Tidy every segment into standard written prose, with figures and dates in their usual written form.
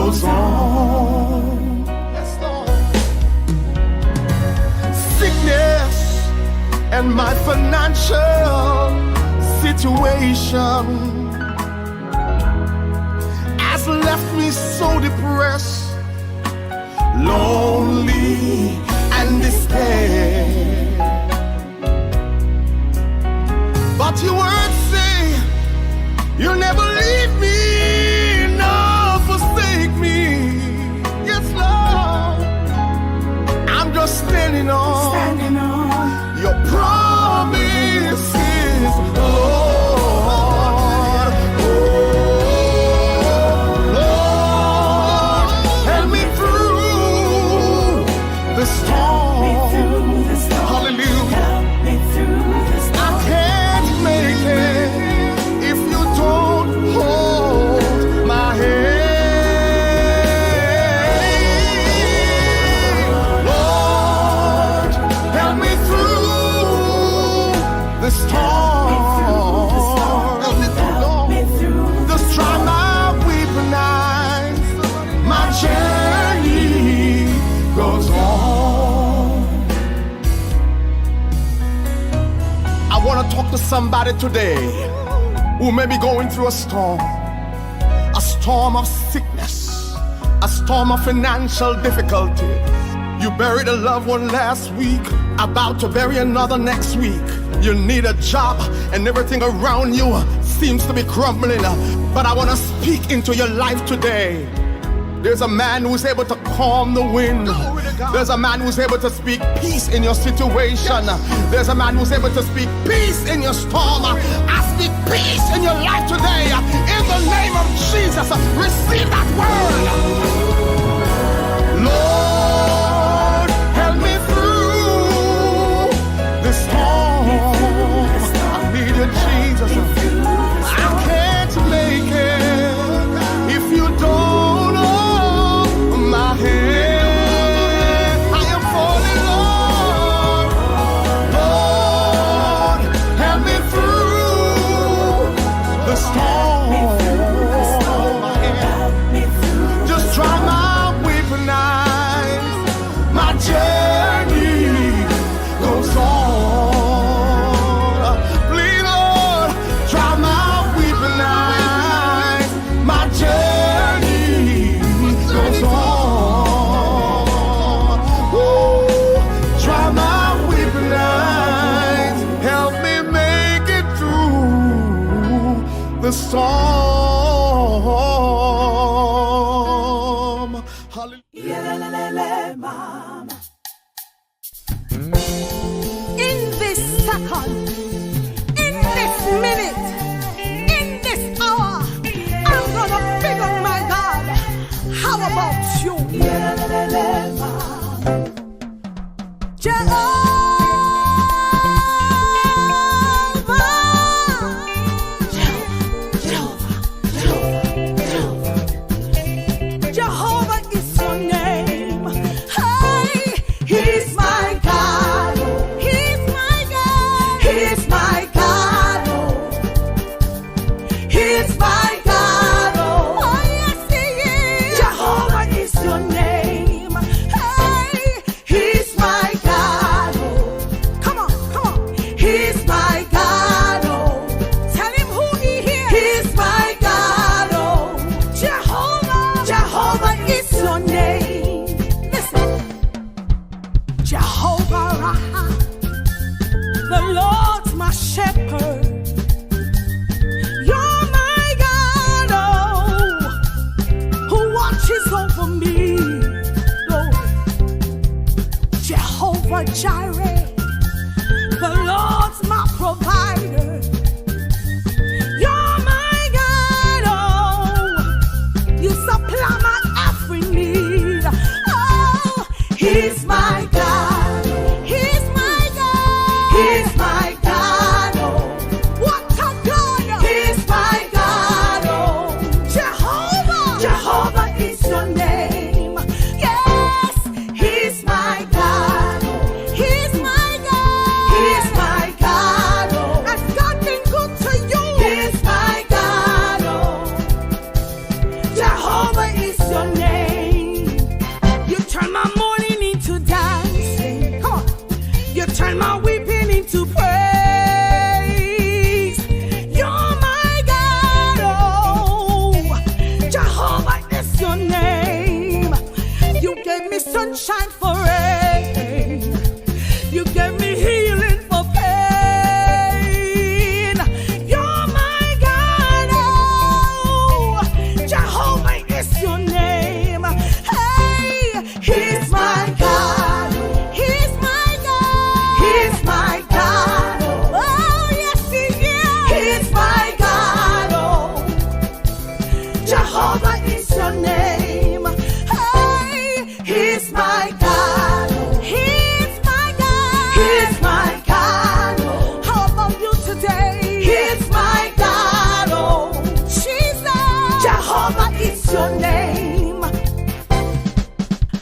goes on. Yes, Lord. Sickness and my financial situation has left me so depressed, lonely and despair. But your word say you'll never leave me nor forsake me. Yes, Lord, I'm just standing on your promises, Lord. Oh, Lord, help me through the storm. Hallelujah. I can't make it if you don't hold my hand. Lord, help me through the storm. Help me through, Lord. Just try my weeping eyes. My journey goes on. I want to talk to somebody today who may be going through a storm of sickness, a storm of financial difficulty. You buried a loved one last week, about to bury another next week. You need a job and everything around you seems to be crumbling. But I want to speak into your life today. There's a man who's able to calm the wind. There's a man who's able to speak peace in your situation. There's a man who's able to speak peace in your storm. I speak peace in your life today. In the name of Jesus, receive that word. Lord, help me through the storm. I need you, Jesus. I can't make it if you don't hold my hand. I am falling, Lord. Lord, help me through the storm. Just try my weeping eyes. My journey goes on. Please, Lord, try my weeping eyes. My journey goes on. Ooh, try my weeping eyes. Help me make it through the storm. Hallelujah. In this second, in this minute, in this hour, I'm gonna pick up my God. How about you? Jehovah is your name. Hey, He's my God. He's my God. He's my God. He's my God. Oh, yes, He is. Jehovah is your name. Hey, He's my God. Come on, come on. He's my God. Tell Him who He is. He's my God. Jehovah, Jehovah is your name. Listen. Jehovah Rapha, the Lord's my shepherd. You're my God, who watches over me, Lord. Jehovah Jireh, the Lord's my provider. You're my God, you supply my every need. Oh, He's my God. He's my God. He's my God. What a God. He's my God. Jehovah. Jehovah is your name. Yes, He's my God. He's my God. He's my God. Has God been good to you? He's my God. Jehovah is your name. sunshine for rain. You gave me healing for pain. You're my God, oh, Jehovah is your name. Hey, He's my God. He's my God. He's my God. Oh, yes, He is. He's my God, oh, Jehovah is your name. Hey, He's my God. He's my God. He's my God. How about you today? He's my God. Oh, Jesus. Jehovah is your name.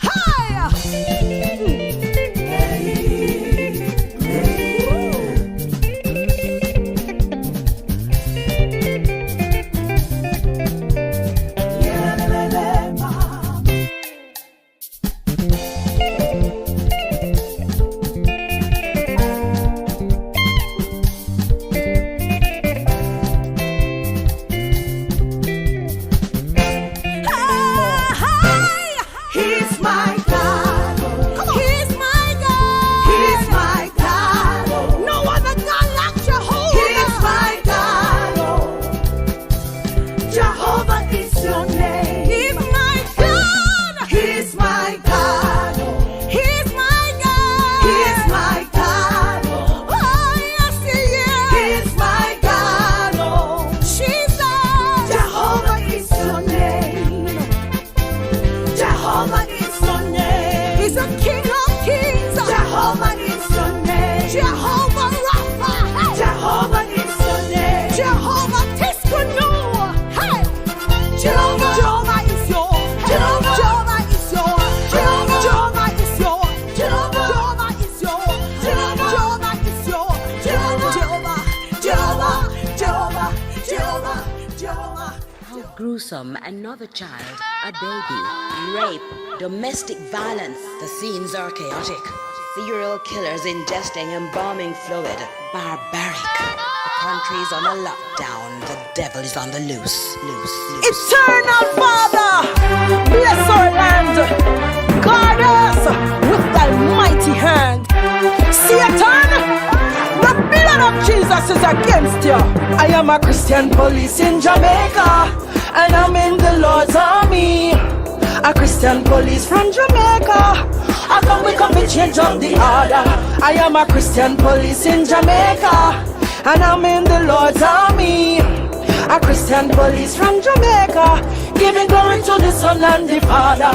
Hi. He's my God. He's my God. He's my God. No other God like Jehovah. He's my God. Jehovah is your name. He's my God. He's my God. He's my God. He's my God. Oh, yes, He is. He's my God. Jesus. Jehovah is your name. Jehovah is your name. He's a King of kings. Jehovah is your name. Jehovah Rapha. Hey. Jehovah is your name. Jehovah Tiskanu. Hey. Jehovah is your. Jehovah is your. Jehovah is your. Jehovah is your. Jehovah is your. Jehovah. How gruesome. Another child, a baby, rape, domestic violence. The scenes are chaotic. Serial killers ingesting embalming fluid. Barbaric. The country's on a lockdown. The devil is on the loose. Eternal Father, bless our land. Guard us with thy mighty hand. Satan, the blood of Jesus is against you. I am a Christian police in Jamaica, and I'm in the Lord's army. A Christian police from Jamaica. I come to change up the order. I am a Christian police in Jamaica, and I'm in the Lord's army. A Christian police from Jamaica, giving glory to the Son and the Father.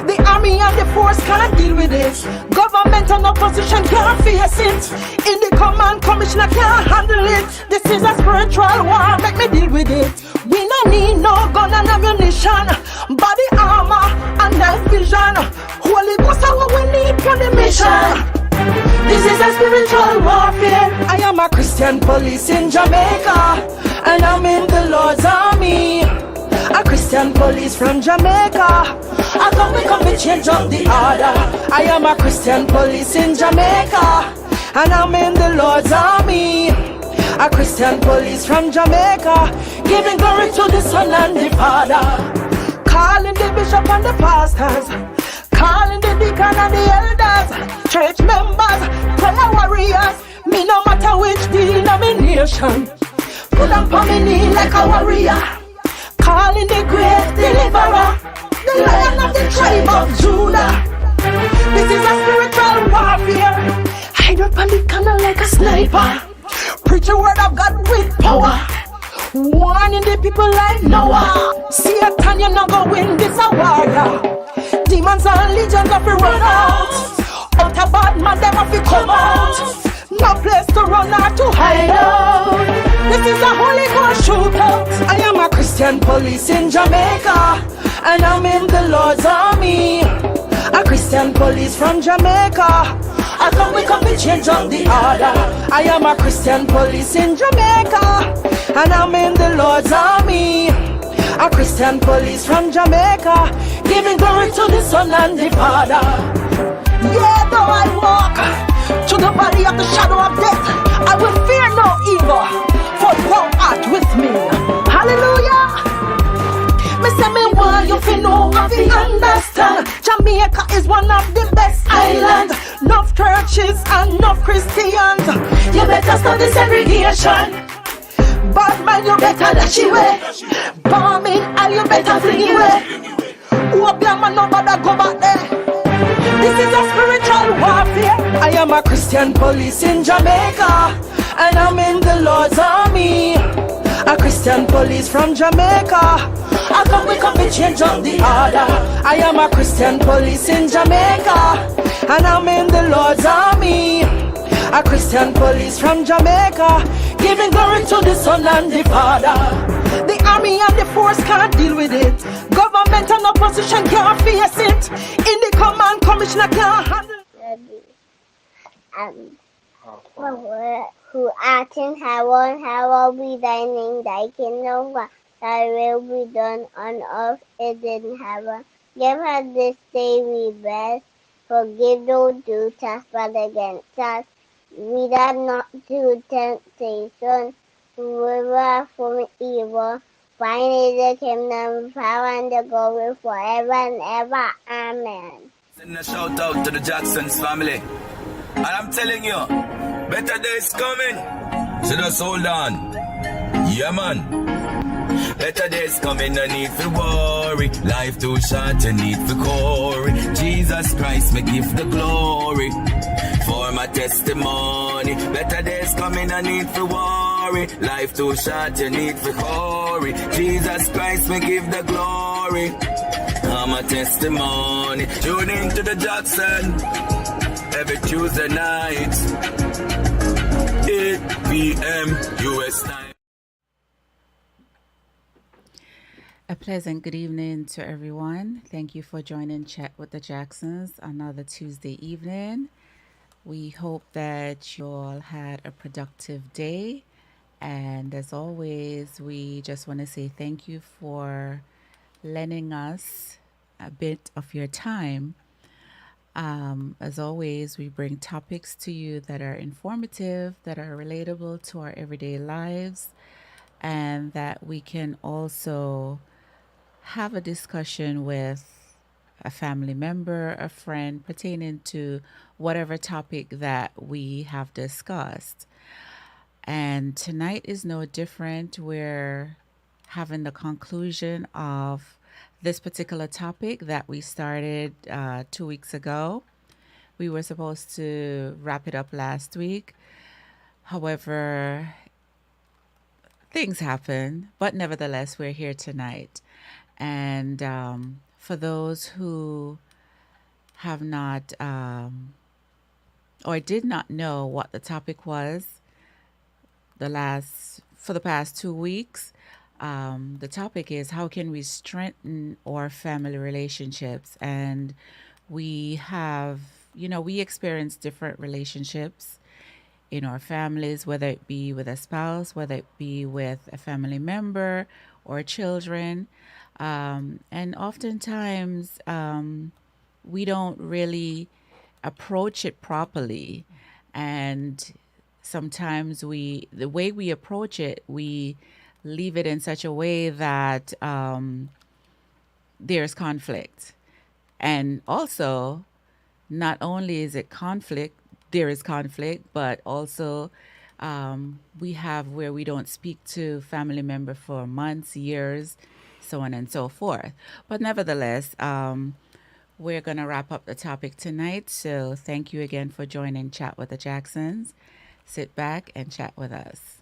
The army and the force cannot deal with it. Government and opposition can't face it. In the command commissioner can't handle it. This is a spiritual war, make me deal with it. We no need no gun and ammunition, body armor and night vision. Holy Ghost is what we need for the mission. This is a spiritual warfare. I am a Christian police in Jamaica, and I'm in the Lord's army. A Christian police from Jamaica. I come to change up the order. I am a Christian police in Jamaica, and I'm in the Lord's army. A Christian police from Jamaica, giving glory to the Son and the Father. Calling the bishop and the pastors, calling the deacon and the elders, church members, prayer warriors. Me no matter which denomination, put on me knee like a warrior. Calling the great deliverer, the Lion of the tribe of Judah. This is a spiritual warfare. Hide up on the corner like a sniper. Preach the word of God with power. Warning the people like Noah. Satan, you not gonna win this a warrior. Demons and legions have to run out. Out a bad man, them have to come out. No place to run or to hide out. This is a Holy Ghost shootout. I am a Christian police in Jamaica, and I'm in the Lord's army. A Christian police from Jamaica. I come to change up the order. I am a Christian police in Jamaica, and I'm in the Lord's army. A Christian police from Jamaica, giving glory to the Son and the Father. Yeah, though I walk to the valley of the shadow of death, I will fear no evil, for thou art with me. Hallelujah. Me say me want and you fi know and fi understand. Jamaica is one of the best islands. Enough churches and enough Christians. You better study segregation. Bad man, you better dash away. Bombing, and you better fling away. Hope your man no bother go back there. This is a spiritual warfare. I am a Christian police in Jamaica, and I'm in the Lord's army. A Christian police from Jamaica. I come to change up the order. I am a Christian police in Jamaica, and I'm in the Lord's army. A Christian police from Jamaica, giving glory to the Son and the Father. The army and the force can't deal with it. Government and opposition can't face it. In the command commissioner can't handle who art in heaven, hallowed be thy name, thy kingdom come, thy will be done on earth as in heaven. Give us this day we bread, forgive those who trespass against us. Lead us not to temptation, deliver us from evil. Thine is the kingdom, power, and the glory forever and ever. Amen. Send a shout out to the Jacksons family. And I'm telling you, better days coming. So just hold on. Yeah, man. Better days coming, no need for worry. Life too short, you need for glory. Jesus Christ, me give the glory for my testimony. Better days coming, no need for worry. Life too short, you need for glory. Jesus Christ, me give the glory. I'm a testimony. Tune into the Jackson every Tuesday night, 8 p.m. US time. A pleasant good evening to everyone. Thank you for joining Chat with the Jacksons another Tuesday evening. We hope that you all had a productive day. And as always, we just want to say thank you for lending us a bit of your time. As always, we bring topics to you that are informative, that are relatable to our everyday lives, and that we can also have a discussion with a family member, a friend, pertaining to whatever topic that we have discussed. And tonight is no different. We're having the conclusion of this particular topic that we started 2 weeks ago. We were supposed to wrap it up last week. However, things happen, but nevertheless, we're here tonight. And for those who have not or did not know what the topic was for the past 2 weeks, the topic is how can we strengthen our family relationships? And we have, we experience different relationships in our families, whether it be with a spouse, whether it be with a family member or children. And oftentimes we don't really approach it properly. And sometimes the way we approach it, we leave it in such a way that there's conflict. And also, not only is it conflict, there is conflict, but also we have where we don't speak to family member for months, years, so on and so forth. But nevertheless, we're going to wrap up the topic tonight. So thank you again for joining Chat with the Jacksons. Sit back and chat with us.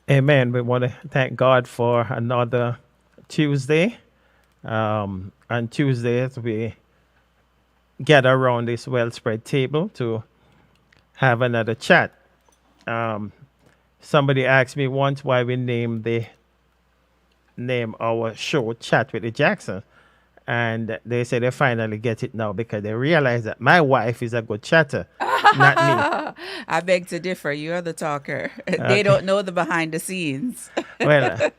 Amen. We want to thank God for another Tuesday. On Tuesdays, we gather around this well-spread table to have another chat. Somebody asked me once why we named our show Chat with the Jacksons. And they said they finally get it now because they realize that my wife is a good chatter, not me. I beg to differ. You're the talker. They don't know the behind the scenes. Well,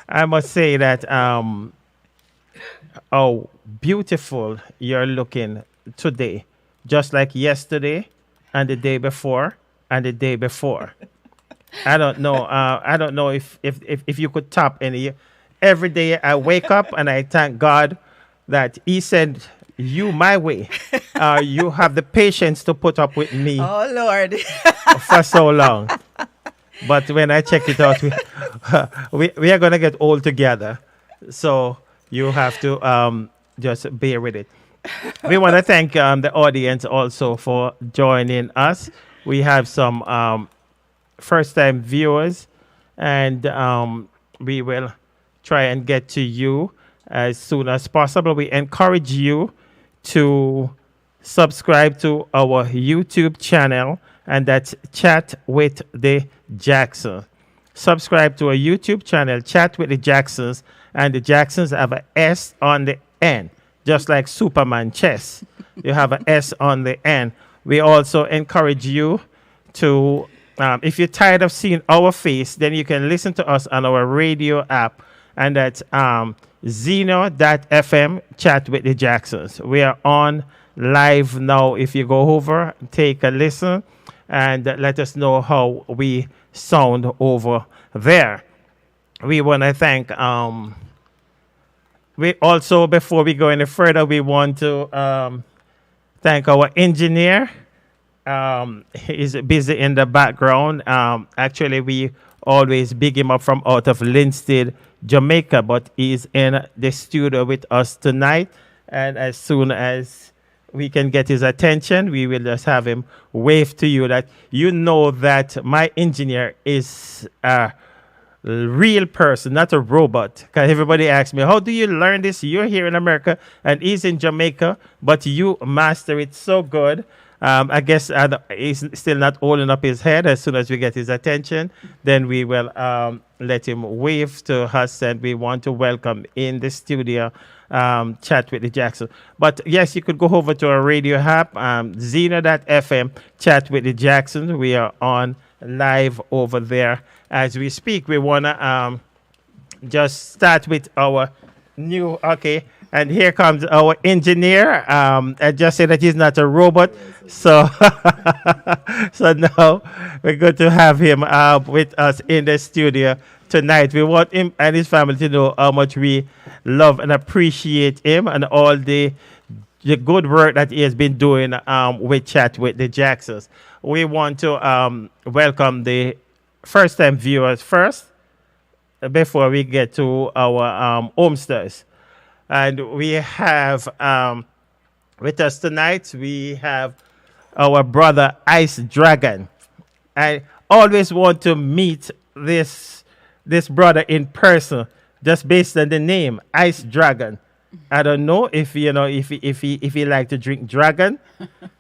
I must say that how beautiful you're looking today, just like yesterday and the day before and the day before. I don't know. I don't know if you could top any every day I wake up and I thank God that He sent you my way. You have the patience to put up with me Oh, Lord. for so long. But when I check it out, we are going to get old together. So you have to just bear with it. We want to thank the audience also for joining us. We have some first-time viewers, and we will try and get to you as soon as possible. We encourage you to subscribe to our YouTube channel, and that's Chat with the Jacksons. Subscribe to our YouTube channel, Chat with the Jacksons, and the Jacksons have an S on the end, just like Superman chess. You have an S on the end. We also encourage you to, if you're tired of seeing our face, then you can listen to us on our radio app, and that's Zeno.fm, Chat with the Jacksons. We are on live now. If you go over, take a listen, and let us know how we sound over there. We want to thank, we also, before we go any further, we want to thank our engineer. He's busy in the background. Actually, we always big him up from out of Linstead, Jamaica, but he's in the studio with us tonight. And as soon as we can get his attention, we will just have him wave to you that you know that my engineer is a real person, not a robot. Because everybody asks me, how do you learn this? You're here in America and he's in Jamaica, but you master it so good. I guess he's still not holding up his head. As soon as we get his attention, then we will let him wave to us, and we want to welcome in the studio Chat with the Jacksons. But yes, you could go over to our radio app, Zeno.fm, Chat with the Jacksons. We are on live over there as we speak. We want to just start with our new, okay. And here comes our engineer. I just said that he's not a robot. So, so now we're going to have him with us in the studio tonight. We want him and his family to know how much we love and appreciate him and all the good work that he has been doing with Chat with the Jacksons. We want to welcome the first-time viewers first before we get to our homesters. And we have with us tonight, we have our brother Ice Dragon. I always want to meet this brother in person, just based on the name, Ice Dragon. I don't know if he like to drink dragon.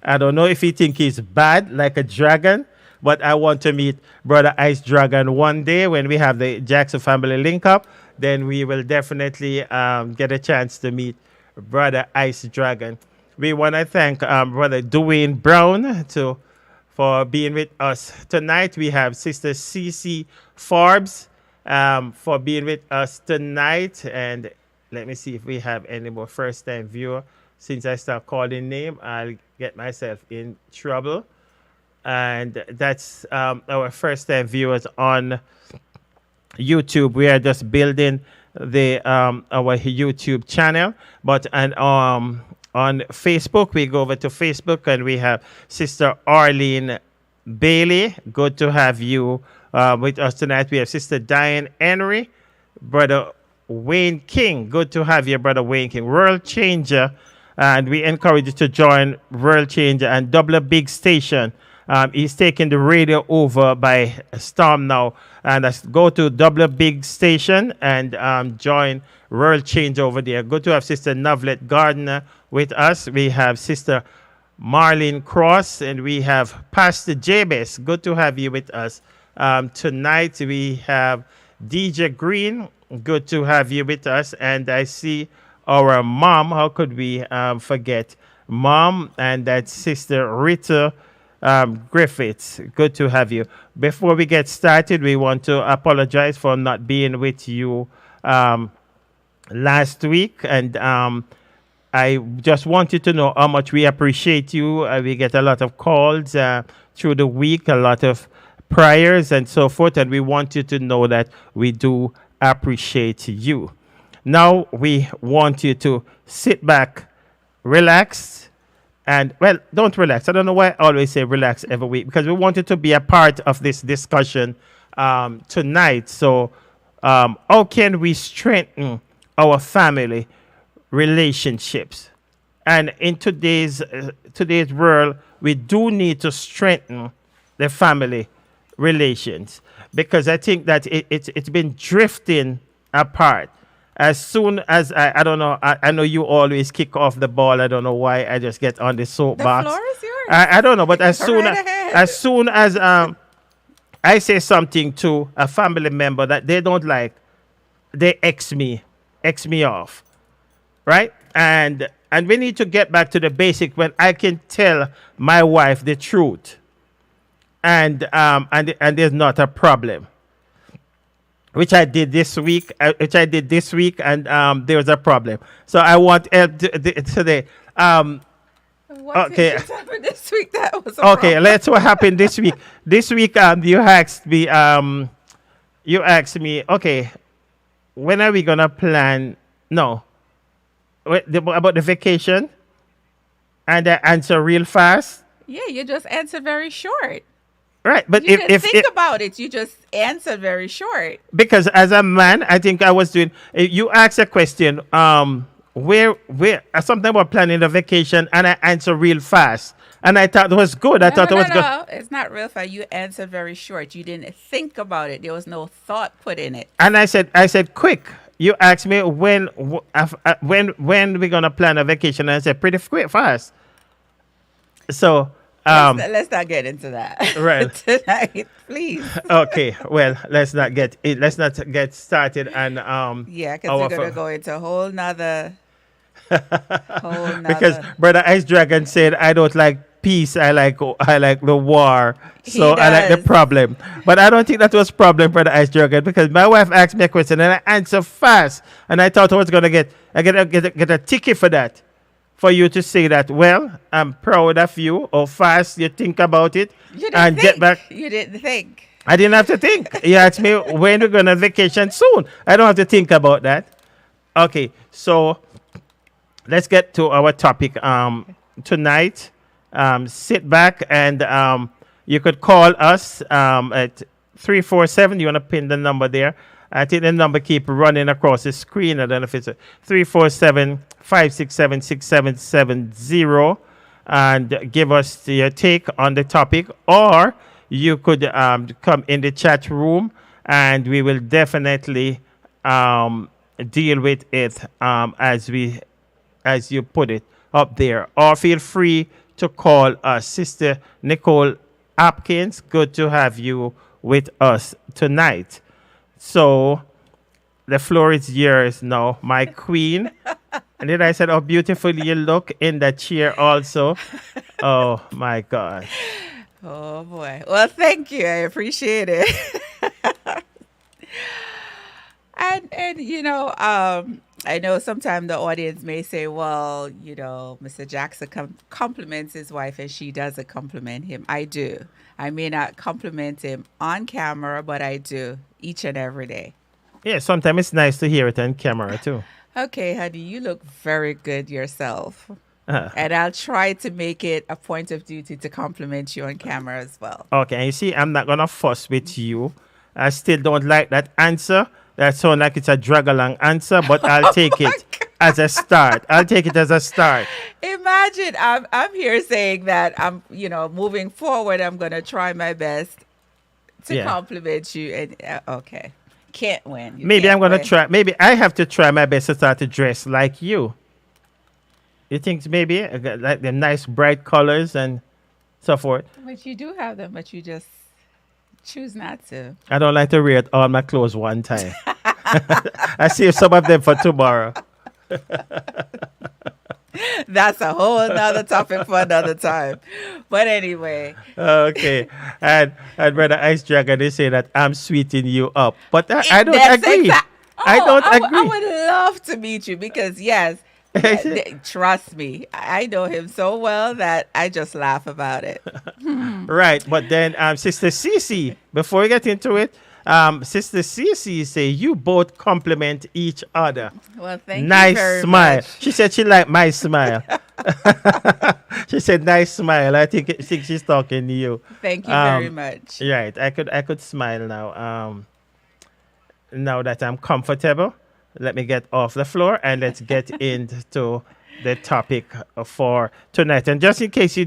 I don't know if he think he's bad like a dragon. But I want to meet brother Ice Dragon one day when we have the Jackson family link up. Then we will definitely get a chance to meet brother Ice Dragon. We want to thank brother Dwayne Brown for being with us tonight. We have sister Cece Forbes for being with us tonight. And let me see if we have any more first-time viewer. Since I start calling name, I'll get myself in trouble. And that's our first-time viewers on YouTube. We are just building the our YouTube channel, but on Facebook, we go over to Facebook and we have Sister Arlene Bailey. Good to have you with us tonight. We have Sister Diane Henry, Brother Wayne King. Good to have you, Brother Wayne King. World Changer, and we encourage you to join World Changer and Double Big Station. He's taking the radio over by storm now. And go to Double Big Station and join World Change over there. Good to have Sister Novlet Gardner with us. We have Sister Marlene Cross, and we have Pastor Jabez. Good to have you with us. Tonight we have DJ Green. Good to have you with us. And I see our mom. How could we forget Mom? And that's Sister Rita Griffiths. Good to have you. Before we get started, we want to apologize for not being with you last week, and I just wanted to know how much we appreciate you. We get a lot of calls through the week, a lot of prayers and so forth, and we want you to know that we do appreciate you. Now we want you to sit back, relax, and well, don't relax. I don't know why I always say relax every week, because we want you to be a part of this discussion tonight. So, how can we strengthen our family relationships? And in today's world, we do need to strengthen the family relations, because I think that it's been drifting apart. As soon as I don't know, I know you always kick off the ball. I don't know why I just get on the soapbox. The floor is yours. I don't know, but as Go soon right ahead. as soon as I say something to a family member that they don't like, they X me off, right? And we need to get back to the basic, when I can tell my wife the truth, and there's not a problem, which I did this week. And there was a problem. So I want help today. What Okay. did happen this week? That was a Okay, problem. let's what happened this week. This week, you asked me, okay, when are we gonna plan? No, about the vacation, and I answer real fast, Yeah, you just answered very short. right? But You didn't if think about it. You just answered very short. because as a man, I think I was doing. You asked a question, where something about planning a vacation, and I answer real fast, and I thought it was good. I thought it was good. No. It's not real fast. You answered very short. You didn't think about it. There was no thought put in it. And I said quick. You asked me when we're gonna plan a vacation, and I said pretty quick, fast. So Let's not get into that Right. tonight, please. okay, well, let's not get started. And Yeah, because our we're gonna fo- go into a whole nother. because Brother Ice Dragon said I don't like peace. I like the war. So He I like the does. problem. But I don't think that was problem, Brother Ice Dragon, because my wife asked me a question and I answer fast, and I thought I was gonna get a ticket for that. For you to say that, well, I'm proud of you, or fast you think about it, you didn't and think. get back. You didn't think. I didn't have to think. You asked me when we're going on vacation soon. I don't have to think about that. Okay, so let's get to our topic tonight. Sit back, and you could call us at 347. You want to pin the number there? I think the number keep running across the screen. I don't know if it's a 347-567-6770, and give us your take on the topic, or you could come in the chat room, and we will definitely deal with it as you put it up there. Or feel free to call us. Sister Nicole Hopkins, good to have you with us tonight. So the floor is yours now, my queen. And then I said, "Oh, beautiful you look in that chair also." Oh my God. Oh boy. Well, thank you. I appreciate it. and I know sometimes the audience may say, well, Mr. Jackson compliments his wife and she doesn't compliment him. I do. I may not compliment him on camera, but I do each and every day. Yeah, sometimes it's nice to hear it on camera too. Okay, honey, you look very good yourself. Uh, And I'll try to make it a point of duty to compliment you on camera as well. okay, and you see, I'm not gonna fuss with you. I still don't like that answer. That sounds like it's a drag along answer, but I'll take it as a start. I'll take it as a start. Imagine I'm here saying that I'm, moving forward, I'm going to try my best to Yeah. compliment you. And okay, can't win. You Maybe can't I'm gonna win. try. Maybe I have to try my best to start to dress like you. You think maybe like the nice bright colors and so forth? But you do have them, but you just choose not to. I don't like to wear all my clothes one time. I save some of them for tomorrow. That's a whole nother topic for another time. But anyway, Okay, and Brother Ice Dragon, they say that I'm sweeting you up, but I don't that's agree. I Oh, don't I agree. would love to meet you because yes, trust me, I know him so well that I just laugh about it. Right, but then Sister Cece, before we get into it, Sister Cece say you both compliment each other. Well, thank you Nice very smile. much. She said she liked my smile. She said nice smile. I think she's talking to you. Thank you very Um, much. Right. I could smile now. Now that I'm comfortable, let me get off the floor and let's get into the topic for tonight. And just in case you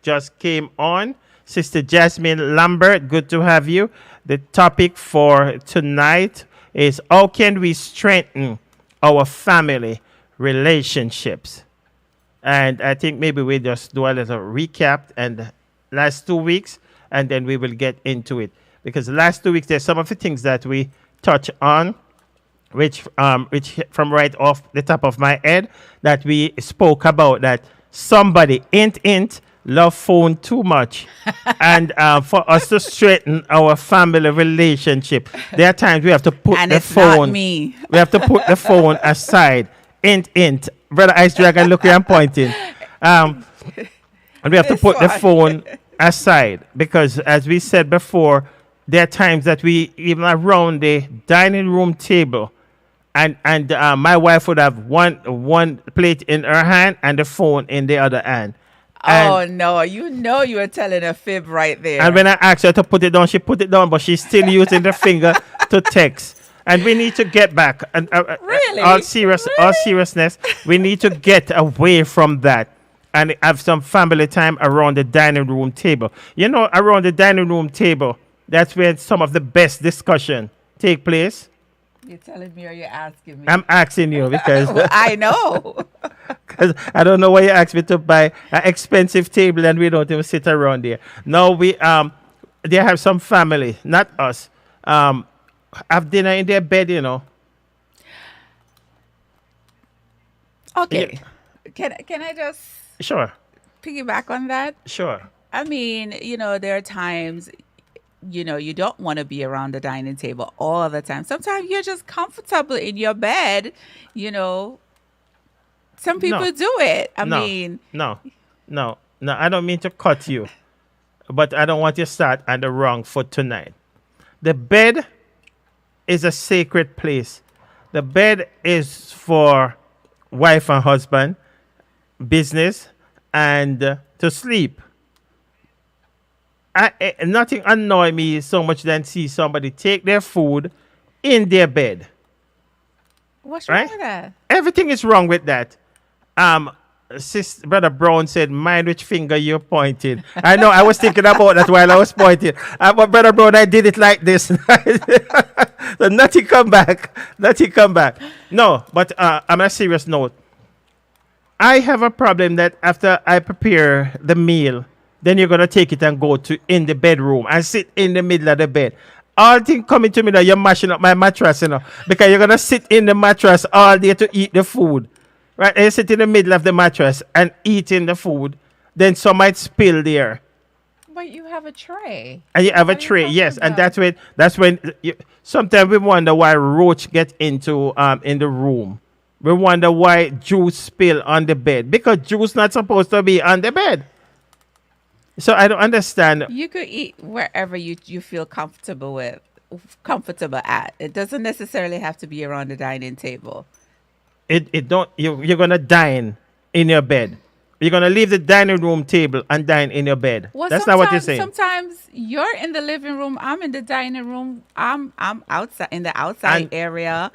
just came on, Sister Jasmine Lambert, good to have you. The topic for tonight is how can we strengthen our family relationships? And I think maybe we just do a little recap and last 2 weeks, and then we will get into it. Because the last 2 weeks, there's some of the things that we touch on, which from right off the top of my head, that we spoke about that somebody ain't love phone too much. And for us to straighten our family relationship, there are times we have to put And the it's not phone. me. We have to put the phone aside. Ain't. Brother Ice Dragon, look where I'm pointing. And we have to This put the one. phone aside because, as we said before, there are times that we, even around the dining room table, and my wife would have one plate in her hand and the phone in the other hand. Oh no, you know you were telling a fib right there. And when I asked her to put it down, she put it down, but she's still using the finger to text. And we need to get back. And Really? all seriousness, we need to get away from that and have some family time around the dining room table. You know, around the dining room table, that's where some of the best discussion take place. You're telling me or you're asking me? I'm asking you because I know. 'cause I don't know why you asked me to buy an expensive table and we don't even sit around there. No, they have some family, not us. Have dinner in their bed, you know. Okay. Can I just Sure, piggyback on that? sure. I mean, there are times, you don't want to be around the dining table all the time. Sometimes you're just comfortable in your bed, Some people No. do it. I No, mean, no. I don't mean to cut you, but I don't want you to start on the wrong foot tonight. The bed is a sacred place. The bed is for wife and husband, business, and to sleep. Nothing annoy me so much than see somebody take their food in their bed. what's wrong Right? with that? Everything is wrong with that. Brother Brown said, mind which finger you're pointing. I know, I was thinking about that while I was pointing. But Brother Brown, I did it like this. So nothing come back. No, but on a serious note, I have a problem that after I prepare the meal, then you're going to take it and go to in the bedroom and sit in the middle of the bed. All things coming to me now, you're mashing up my mattress, because you're going to sit in the mattress all day to eat the food. Right? And you sit in the middle of the mattress and eating the food, then some might spill there. But you have a tray. And you have a What are you tray, talking yes, and about? that's when sometimes we wonder why roach get into in the room. We wonder why juice spill on the bed because juice not supposed to be on the bed. So I don't understand. You could eat wherever you feel comfortable at. It doesn't necessarily have to be around the dining table. It don't you're gonna dine in your bed. You're gonna leave the dining room table and dine in your bed. Well, That's not what you're saying. Sometimes you're in the living room. I'm in the dining room. I'm outside in the outside And- area.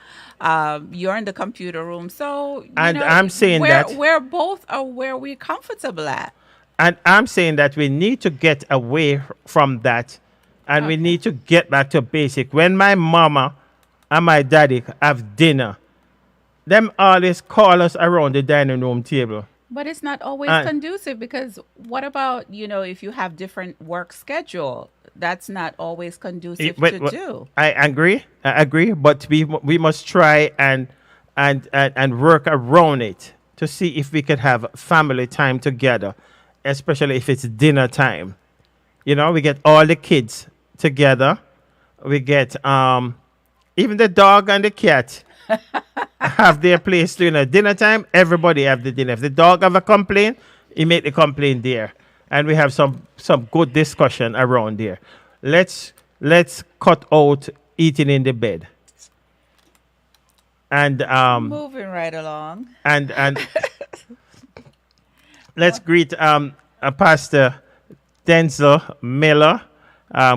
You're in the computer room. So And I'm saying that- we're both are where we're comfortable at. And I'm saying that we need to get away from that and we need to get back to basic. When my mama and my daddy have dinner, them always call us around the dining room table. But it's not always And- conducive because what about, if you have different work schedule? That's not always conducive to do. I agree, but we must try and work around it to see if we could have family time together, especially if it's dinner time. We get all the kids together. We get even the dog and the cat have their place during dinner time. Everybody have the dinner. If the dog have a complaint, he make the complaint there, and we have some good discussion around there. Let's cut out eating in the bed. And Moving right along. and let's greet Pastor Denzel Miller.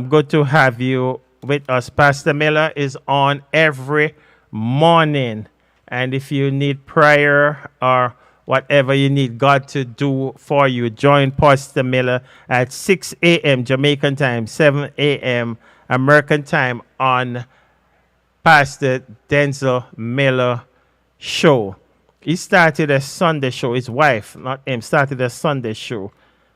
Good to have you with us. Pastor Miller is on every morning. And if you need prayer or whatever you need God to do for you, join Pastor Miller at 6 a.m. Jamaican time, 7 a.m. American time on Pastor Denzel Miller show. He started a Sunday show. His wife, not him, started a Sunday show.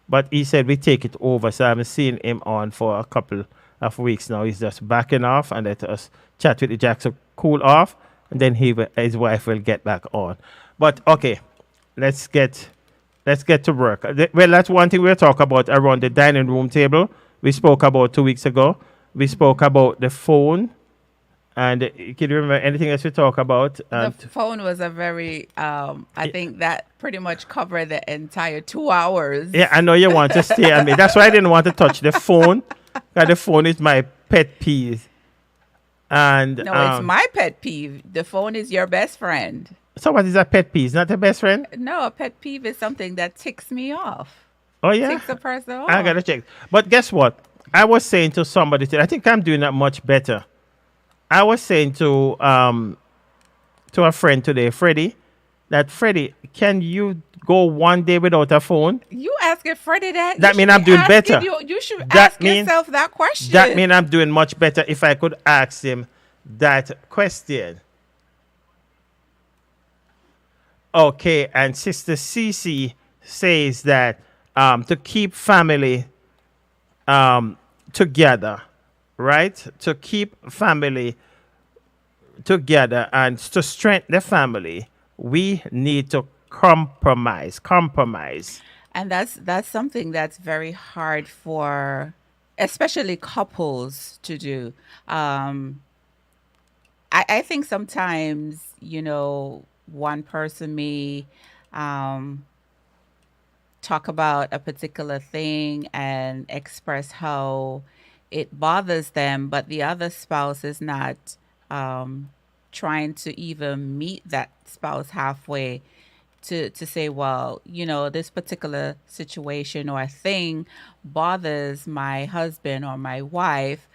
But he said we take it over. So I haven't seen him on for a couple of weeks now. He's just backing off and let us chat with the Jackson, cool off, and then his wife will get back on. But okay, let's get to work. Well, that's one thing we'll talk about around the dining room table. We spoke about 2 weeks ago. We spoke about the phone. And can you remember anything else we talk about? The phone was a very, I think that pretty much covered the entire 2 hours. Yeah, I know you want to stay on me. That's why I didn't want to touch the phone. Because the phone is my pet peeve. And No, it's my pet peeve. The phone is your best friend. So what is a pet peeve? Is not a best friend? No, a pet peeve is something that ticks me off. Oh, yeah? Ticks a person off. I got to check. But guess what? I was saying to somebody today, I think I'm doing that much better. I was saying to a friend today, Freddie, that Freddie, can you go one day without a phone? You asking Freddie that? That means I'm doing better. You should ask yourself that question. That means I'm doing much better if I could ask him that question. Okay, and Sister Cece says that to keep family together, right? To keep family together and to strengthen the family, we need to compromise. And that's something that's very hard for especially couples to do. I think sometimes, one person may talk about a particular thing and express how it bothers them, but the other spouse is not trying to even meet that spouse halfway to say, well, this particular situation or thing bothers my husband or my wife,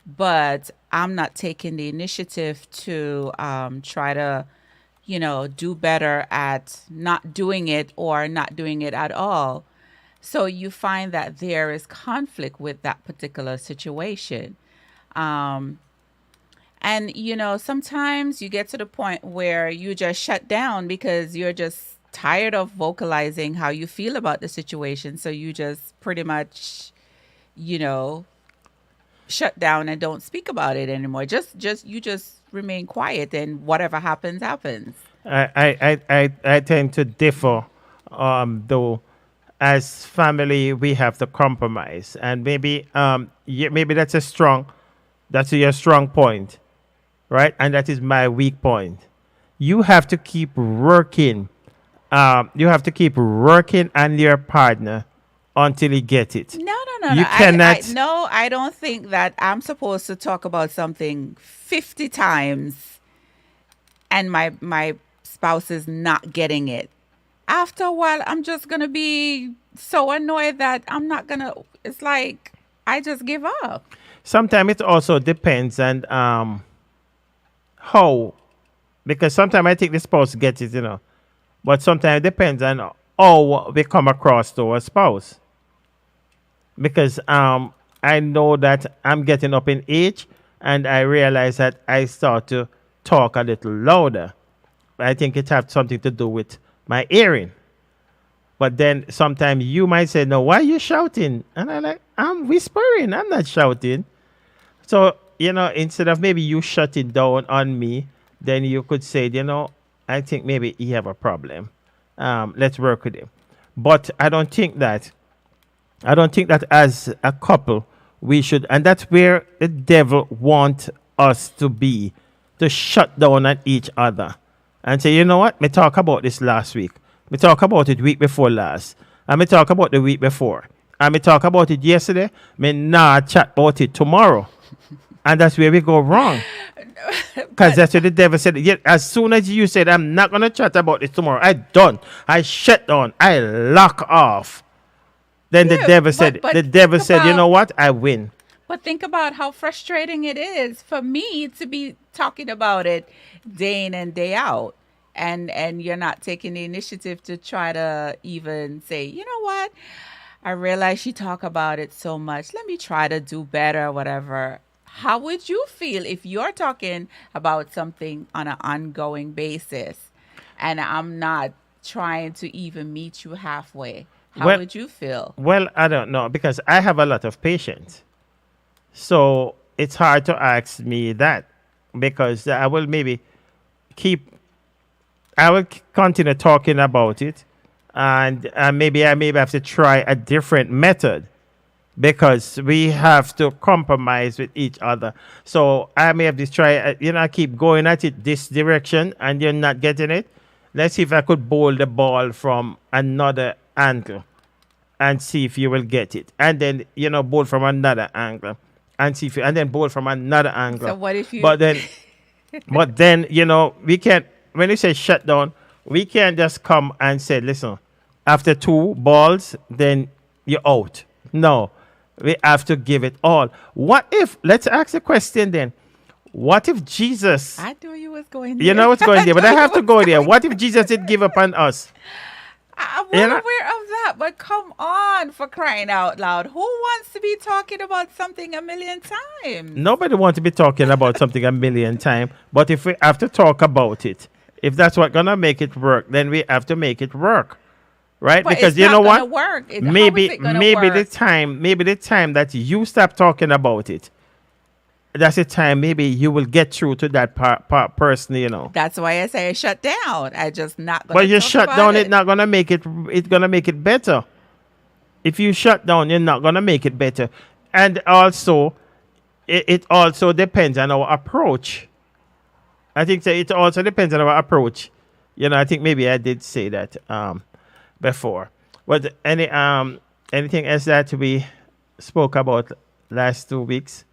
but I'm not taking the initiative to try to do better at not doing it or not doing it at all. So you find that there is conflict with that particular situation. And, sometimes you get to the point where you just shut down because you're just tired of vocalizing how you feel about the situation. So you just pretty much, shut down and don't speak about it anymore. You just remain quiet, and whatever happens, happens. I tend to differ, though. As family, we have to compromise, and maybe that's your strong point, right? And that is my weak point. You have to keep working. You have to keep working on your partner until you get it. No. You cannot. I don't think that I'm supposed to talk about something 50 times, and my spouse is not getting it. After a while, I'm just going to be so annoyed that I'm not going to, it's like, I just give up. Sometimes it also depends on how, because sometimes I think the spouse gets it, but sometimes it depends on how we come across to our spouse. Because I know that I'm getting up in age, and I realize that I start to talk a little louder. I think it has something to do with my hearing. But then sometimes you might say, no, why are you shouting? And I'm whispering, I'm not shouting. So, instead of maybe you shutting down on me, then you could say, I think maybe he have a problem. Let's work with him. But I don't think that as a couple, we should, and that's where the devil wants us to be, to shut down on each other. And say, you know what? Me talk about this last week. Me talk about it week before last. And me talk about the week before. And me talk about it yesterday. Me nah chat about it tomorrow. And that's where we go wrong. Because that's what the devil said. Yet, as soon as you said, I'm not going to chat about this tomorrow, I done. I shut down. I lock off. Then the Yeah, devil said, but the devil think said, you about- know what? I win. But think about how frustrating it is for me to be talking about it day in and day out. And you're not taking the initiative to try to even say, you know what? I realize you talk about it so much. Let me try to do better or whatever. How would you feel if you're talking about something on an ongoing basis and I'm not trying to even meet you halfway? How Well- would you feel? Well, I don't know because I have a lot of patience. So it's hard to ask me that because I will maybe continue talking about it and maybe I maybe have to try a different method because we have to compromise with each other. So I may have to try, I keep going at it this direction and you're not getting it. Let's see if I could bowl the ball from another angle and see if you will get it. And then, bowl from another angle and see if you, and then bowl from another angle. So what if you- But then, we can't, when you say shut down, we can't just come and say, listen, after 2 balls, then you're out. No, we have to give it all. What if, let's ask the question then, what if Jesus, I knew you was going there. you know what's going there, but I knew have you to was go there. going What if Jesus did give up on us? I'm You well know- aware of that, but come on, for crying out loud. Who wants to be talking about something a million times? Nobody wants to be talking about something a million times, but if we have to talk about it, if that's what's going to make it work, then we have to make it work. Right? But because it's you not know gonna what? work. How is Maybe it gonna maybe the work? time that you stop talking about it, that's the time maybe you will get through to that person. That's why I say I shut down. I just not gonna But you talk shut about down, it. it's not gonna make it. It's gonna make it better. If you shut down, you're not gonna make it better. And also, it also depends on our approach. I think that it also depends on our approach. I think maybe I did say that before. But anything else that we spoke about last 2 weeks?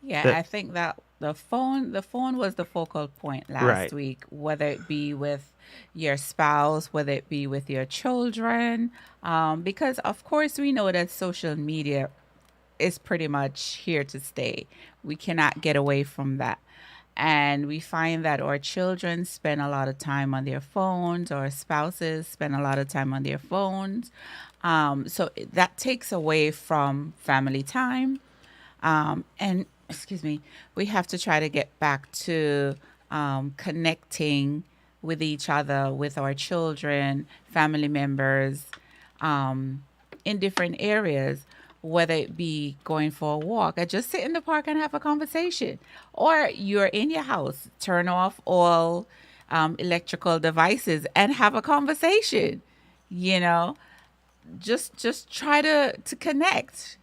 Yeah, the- I think that the phone was the focal point last Right. week, whether it be with your spouse, whether it be with your children, because of course we know that social media is pretty much here to stay. We cannot get away from that. And we find that our children spend a lot of time on their phones, our spouses spend a lot of time on their phones. So that takes away from family time. And excuse me, we have to try to get back to connecting with each other, with our children, family members, in different areas, whether it be going for a walk or just sit in the park and have a conversation, or you're in your house, turn off all electrical devices and have a conversation. Just try to connect.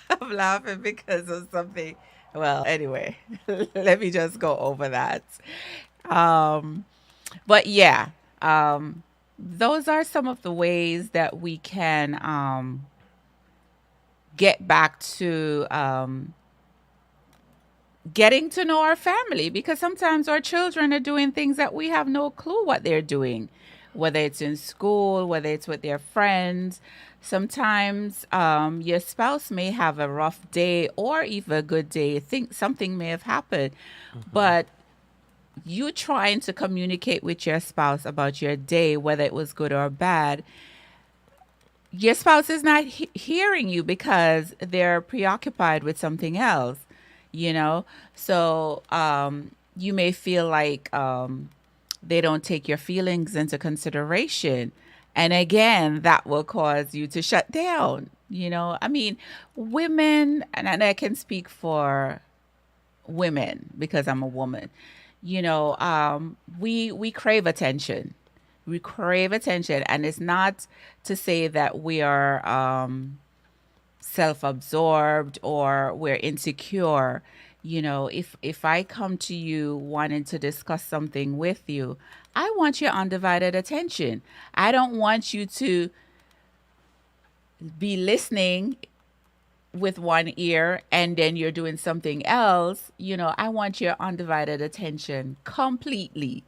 I'm laughing because of something. Well, anyway, let me just go over that. But yeah, those are some of the ways that we can get back to getting to know our family, because sometimes our children are doing things that we have no clue what they're doing, whether it's in school, whether it's with their friends. Sometimes your spouse may have a rough day or even a good day. Think something may have happened, but you trying to communicate with your spouse about your day, whether it was good or bad, your spouse is not hearing you because they're preoccupied with something else, So you may feel like they don't take your feelings into consideration. And again, that will cause you to shut down. I mean, women, and I can speak for women because I'm a woman. We crave attention. We crave attention, and it's not to say that we are self-absorbed or we're insecure. If I come to you wanting to discuss something with you, I want your undivided attention. I don't want you to be listening with one ear and then you're doing something else, I want your undivided attention completely.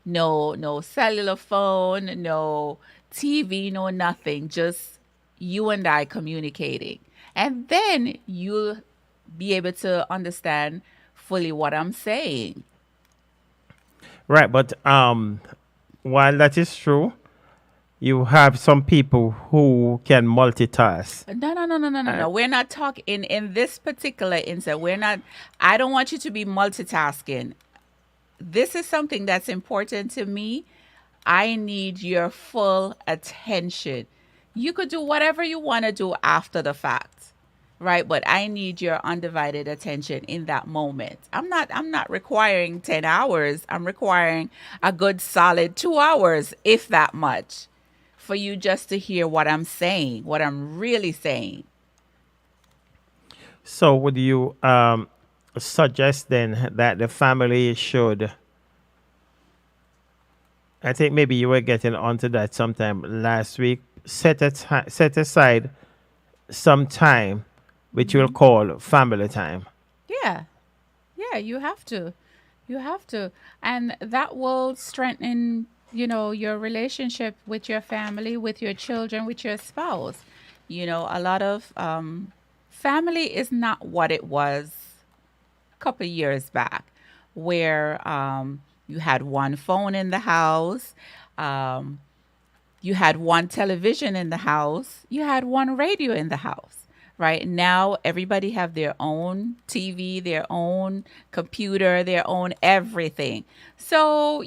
No cellular phone, no TV, no nothing. Just you and I communicating. And then you'll be able to understand fully what I'm saying. Right, but while that is true, you have some people who can multitask. No. We're not talking in this particular instance. I don't want you to be multitasking. This is something that's important to me. I need your full attention. You could do whatever you want to do after the fact, right? But I need your undivided attention in that moment. I'm not requiring 10 hours. I'm requiring a good solid 2 hours, if that much, for you just to hear what I'm saying, what I'm really saying. So would you suggest then that the family should, I think maybe you were getting onto that sometime last week, set aside some time which you'll call family time? Yeah. Yeah, you have to. You have to. And that will strengthen, your relationship with your family, with your children, with your spouse. A lot of family is not what it was a couple of years back, where you had one phone in the house, you had one television in the house, you had one radio in the house. Right now, everybody have their own TV, their own computer, their own everything. So,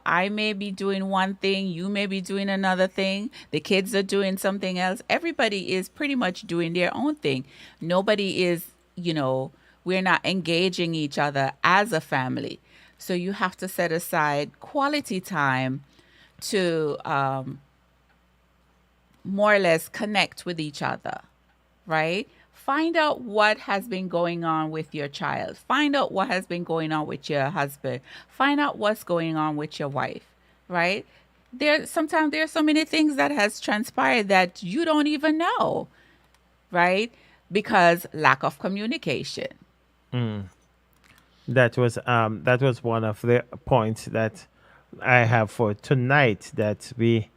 I may be doing one thing, you may be doing another thing, the kids are doing something else. Everybody is pretty much doing their own thing. Nobody is, we're not engaging each other as a family. So you have to set aside quality time to more or less connect with each other. Right? Find out what has been going on with your child. Find out what has been going on with your husband. Find out what's going on with your wife. Right? Sometimes there are so many things that has transpired that you don't even know. Right? Because lack of communication. That was one of the points that I have for tonight, that we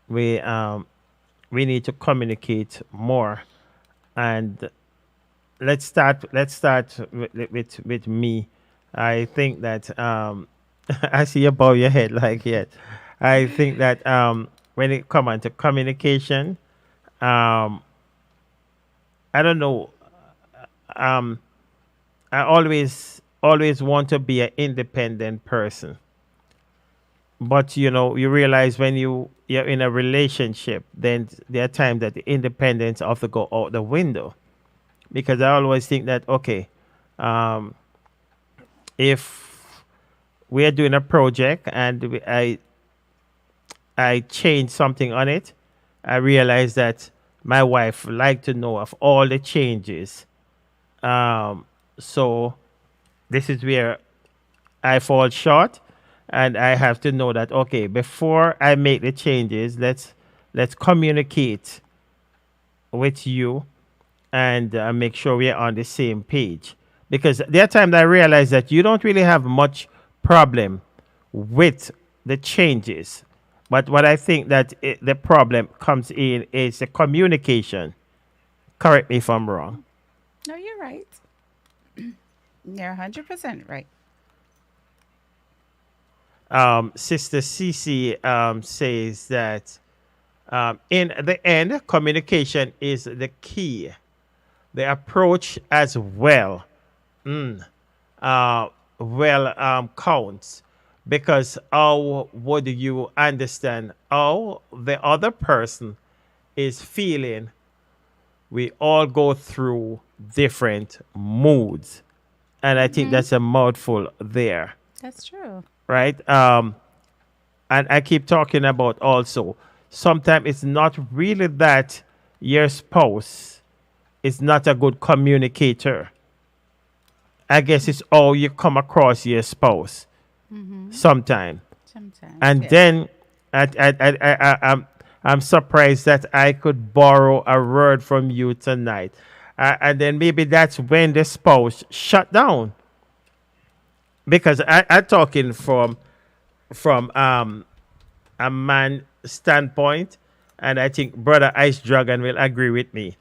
need to communicate more. And let's start with me. I think that I see you bow your head like yet. I think that when it comes on to communication, I don't know. I always want to be an independent person, but you realize when you're in a relationship, then there are times that the independence have to go out the window, because I always think that, okay, if we are doing a project and I change something on it, I realize that my wife like to know of all the changes. So this is where I fall short, and I have to know that, okay, before I make the changes, let's communicate with you and make sure we're on the same page. Because there are times I realize that you don't really have much problem with the changes, but what I think that the problem comes in is the communication. Correct me if I'm wrong. No, you're right. You're 100% right. Sister Cece says that in the end, communication is the key. The approach as well, counts, because how would you understand how the other person is feeling? We all go through different moods, and I think that's a mouthful there. That's true. Right? And I keep talking about also, sometimes it's not really that your spouse is not a good communicator. I guess it's how you come across your spouse sometimes. And yeah. then I'm surprised that I could borrow a word from you tonight. And then maybe that's when the spouse shut down. Because I'm talking from a man standpoint, and I think Brother Ice Dragon will agree with me.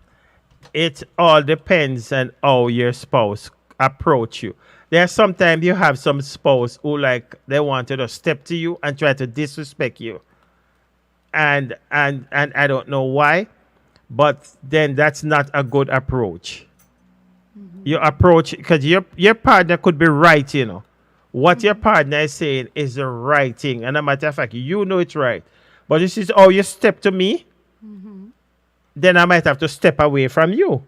It all depends on how your spouse approach you. There's sometimes you have some spouse who like they want to just step to you and try to disrespect you. And I don't know why, but then that's not a good approach. Your approach, because your partner could be right, you know. What your partner is saying is the right thing. And a matter of fact, you know it's right. But this is how you step to me, then I might have to step away from you.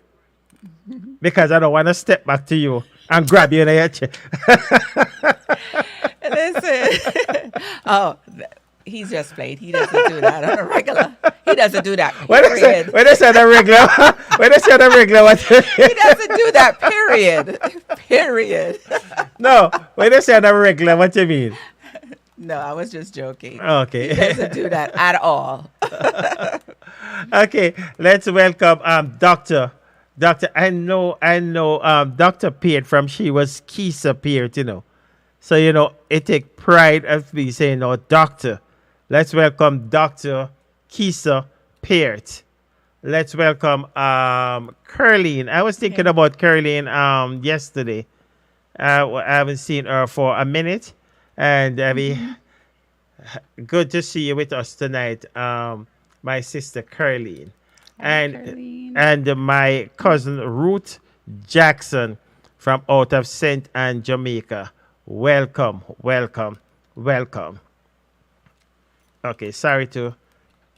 Because I don't want to step back to you and grab you in your chest. Listen. Oh, he's just played. He doesn't do that on a regular. He doesn't do that. When they say the regular, what? He doesn't do that. Period. Period. No, when they say the regular, what you mean? No, I was just joking. Okay. He doesn't do that at all. Okay, let's welcome Doctor. I know Dr. Peart from She Was Keisa Peart, you know. So, you know, it take pride of me saying, no, Doctor. Let's welcome Dr. Keisa Peart. Let's welcome Curleen. I was thinking about Curleen yesterday. I haven't seen her for a minute. And good to see you with us tonight, my sister Curleen. And my cousin Ruth Jackson from out of St. Anne, Jamaica. Welcome. Okay, sorry to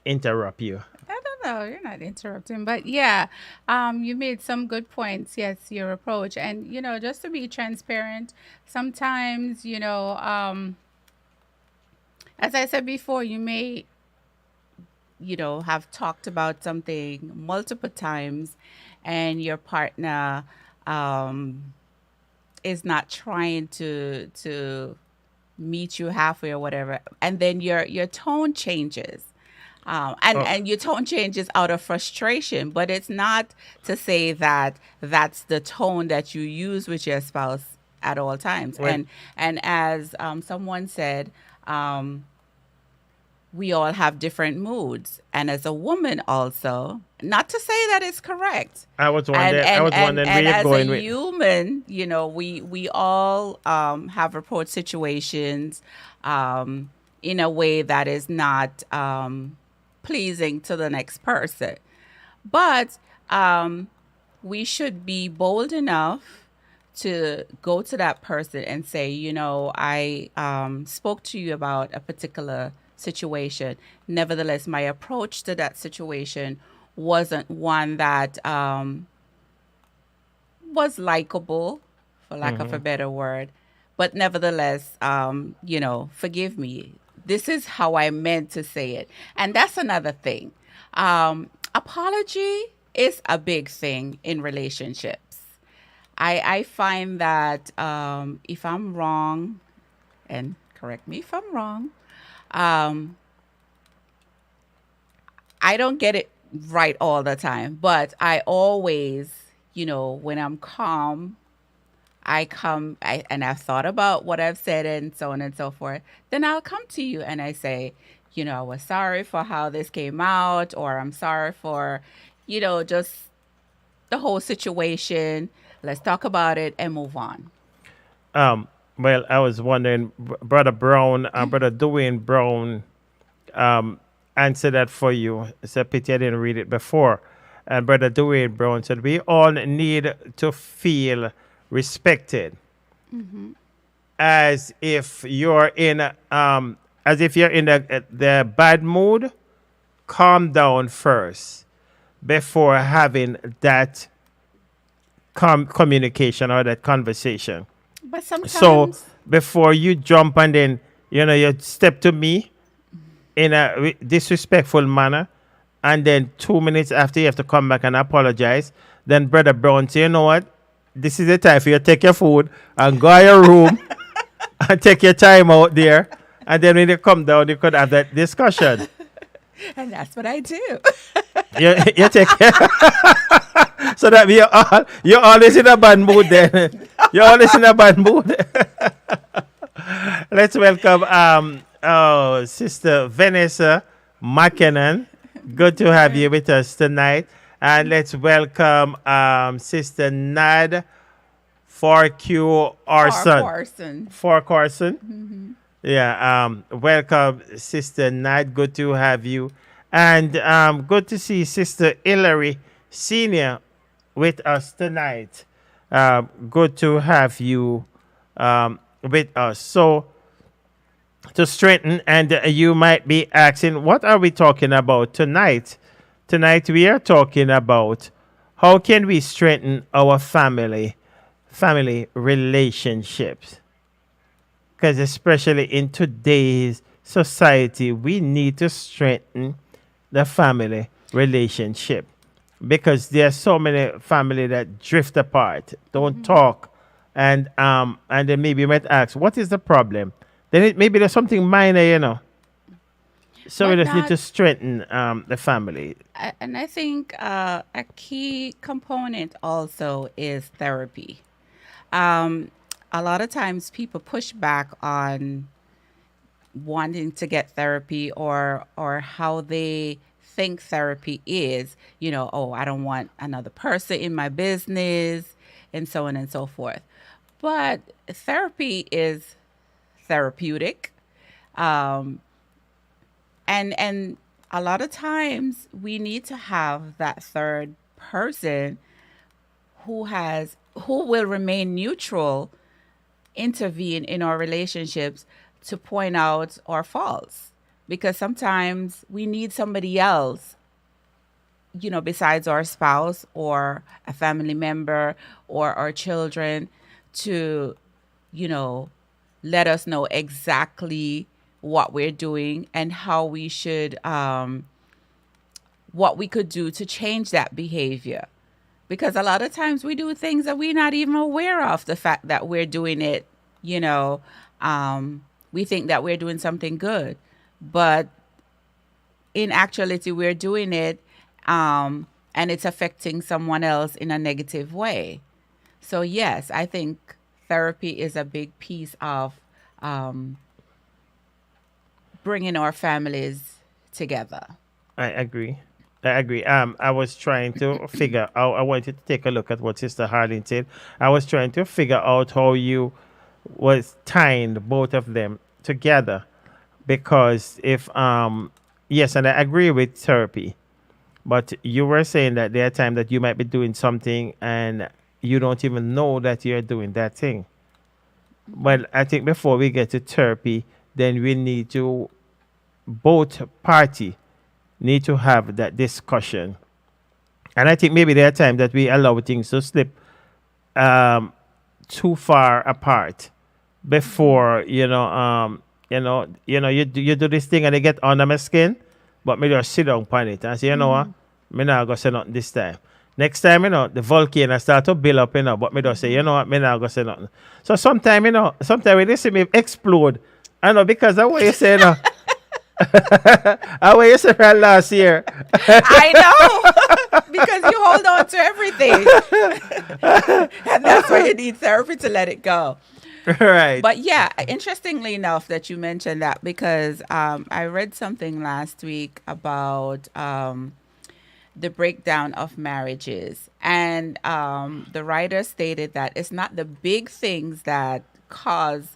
interrupt you. I don't know. You're not interrupting, but yeah, you made some good points. Yes, your approach, and you know, just to be transparent, sometimes you know, as I said before, you may, you know, have talked about something multiple times, and your partner is not trying to meet you halfway or whatever, and then your tone changes. And your tone changes out of frustration, but it's not to say that that's the tone that you use with your spouse at all times. Right. And as someone said, we all have different moods, and as a woman also, not to say that it's correct. I was wondering where you're going with. As a human, you know, we all have approached situations in a way that is not pleasing to the next person. But we should be bold enough to go to that person and say, you know, I spoke to you about a particular situation. Nevertheless, my approach to that situation wasn't one that was likable, for lack of a better word. But nevertheless, you know, forgive me. This is how I meant to say it. And that's another thing. Apology is a big thing in relationships. I find that if I'm wrong, and correct me if I'm wrong, I don't get it right all the time, but I always, you know, when I'm calm, and I've thought about what I've said and so on and so forth, then I'll come to you and I say, you know, I was sorry for how this came out, or I'm sorry for, you know, just the whole situation. Let's talk about it and move on. Well, I was wondering, Brother Brown, Brother Dwayne Brown answered that for you. It's a pity I didn't read it before. And Brother Dwayne Brown said, we all need to feel respected. As if you're in the bad mood, calm down first before having that communication or that conversation. But sometimes, so before you jump and then, you know, you step to me in a disrespectful manner, and then 2 minutes after you have to come back and apologize, then Brother Brown say, you know what, this is the time for you to take your food and go to your room and take your time out there, and then when you come down, you could have that discussion. and that's what I do. You take So that you're always in a bad mood then. You're always in a bad mood. Let's welcome Sister Vanessa McKinnon. Good to have you with us tonight. And let's welcome Sister Nad Forq Orson. Fork Orson. Yeah. Welcome, Sister Nad. Good to have you. And good to see Sister Hillary Senior with us tonight. Good to have you with us. So, to strengthen, and you might be asking, what are we talking about tonight? Tonight we are talking about how can we strengthen our family relationships. Because especially in today's society, we need to strengthen the family relationship. Because there are so many family that drift apart, don't talk, and then maybe you might ask, what is the problem? Then maybe there's something minor. So But we just need to not, strengthen the family. and I think a key component also is therapy. Um, a lot of times people push back on wanting to get therapy or how they think therapy is, oh, I don't want another person in my business and so on and so forth. But therapy is therapeutic. Um, and a lot of times we need to have that third person who will remain neutral, intervene in our relationships to point out our faults, because sometimes we need somebody else, besides our spouse or a family member or our children, to you know let us know exactly what we're doing and how we should what we could do to change that behavior, because a lot of times we do things that we're not even aware of the fact that we're doing it. you know we think that we're doing something good, but in actuality we're doing it, and it's affecting someone else in a negative way. So yes, I think therapy is a big piece of um, bringing our families together. I agree. I agree. I was trying to figure out. I wanted to take a look at what Sister Harleen said. I was trying to figure out how you was tying both of them together, because if yes, and I agree with therapy, but you were saying that there are times that you might be doing something and you don't even know that you're doing that thing. Well, I think before we get to therapy, then we need to both party need to have that discussion. And I think maybe there are times that we allow things to slip um, too far apart before you do this thing and they get under my skin, but me just sit down on it and say, you know what, me not gonna say nothing this time. Next time, the volcano start to build up, but me just say, you know what, me not gonna say nothing. So sometimes, sometimes when they see me explode, I know because of what you say, what you said last year. I know, because you hold on to everything, and that's why you need therapy to let it go. Right. But yeah, interestingly enough that you mentioned that, because I read something last week about the breakdown of marriages. And the writer stated that it's not the big things that cause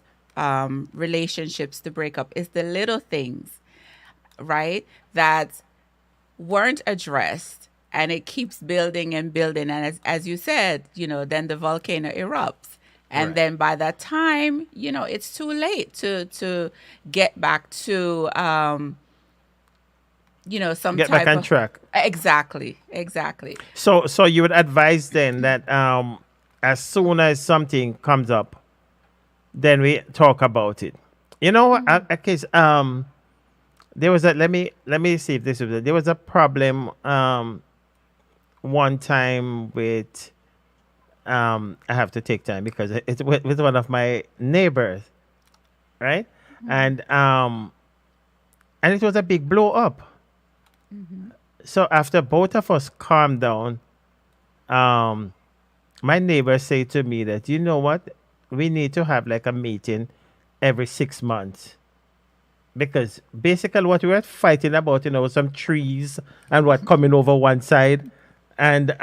relationships to break up, it's the little things, right, that weren't addressed. And it keeps building and building. And as you said, then the volcano erupts. And Right. then by that time, it's too late to get back to, some Get type back on of track. Exactly. So you would advise then that as soon as something comes up, then we talk about it. Case there was a let me see if this was there was a problem one time with I have to take time because it's with one of my neighbors, right? And it was a big blow up. So after both of us calmed down um, my neighbor say to me that, you know what, we need to have like a meeting every 6 months, because basically what we were fighting about, some trees and what coming over one side, and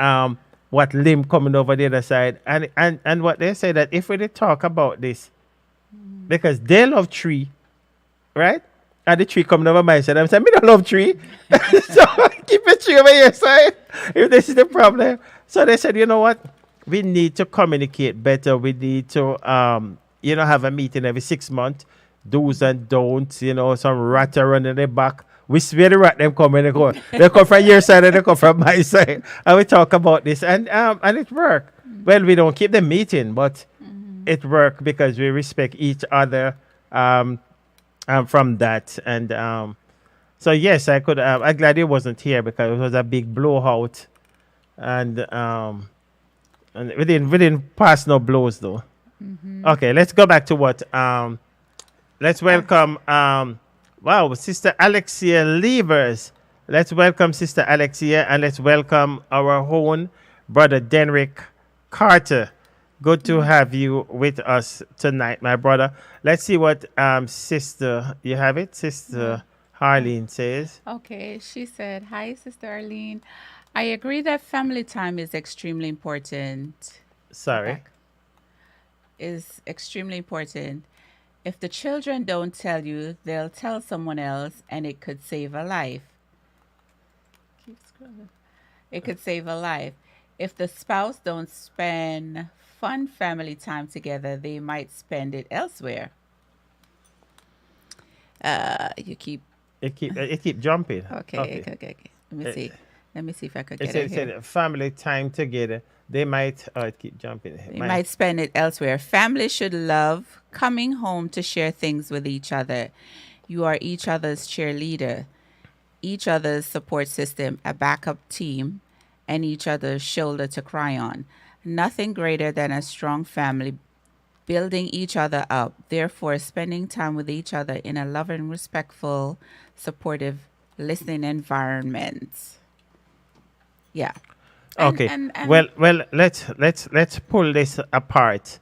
what limb coming over the other side, and what they say that if we did talk about this, because they love tree, right? And the tree coming over my side, I'm saying, me don't love tree. So keep a tree over your side if this is the problem. So they said, you know what? We need to communicate better. We need to, have a meeting every 6 months, do's and don'ts, some rat around in the back. We swear the rat them come and they go. They come from your side and they come from my side. And we talk about this and it worked. Well, we don't keep the meeting, but it worked because we respect each other from that. And so yes, I could. I'm glad he wasn't here because it was a big blowout, and we didn't pass no blows though. Okay, let's go back to what. Let's welcome. Wow, Sister Alexia Levers. Let's welcome Sister Alexia, and let's welcome our own brother Denrick Carter. Good to have you with us tonight, my brother. Let's see what Sister, you have it? Sister Harleen says. Okay, she said, "Hi, Sister Arlene. I agree that family time is extremely important. Sorry. Is extremely important. If the children don't tell you, they'll tell someone else, and it could save a life. Keep scrolling. It could save a life. If the spouse don't spend fun family time together, they might spend it elsewhere." You keep It keep jumping. okay. Let me see if I could It get it said here. family time together. They might. Oh, it keep jumping. They might spend it elsewhere. Family should love coming home to share things with each other. You are each other's cheerleader, each other's support system, a backup team, and each other's shoulder to cry on. Nothing greater than a strong family building each other up. Therefore, spending time with each other in a loving, respectful, supportive, listening environment. Yeah. Okay. And well, let's pull this apart,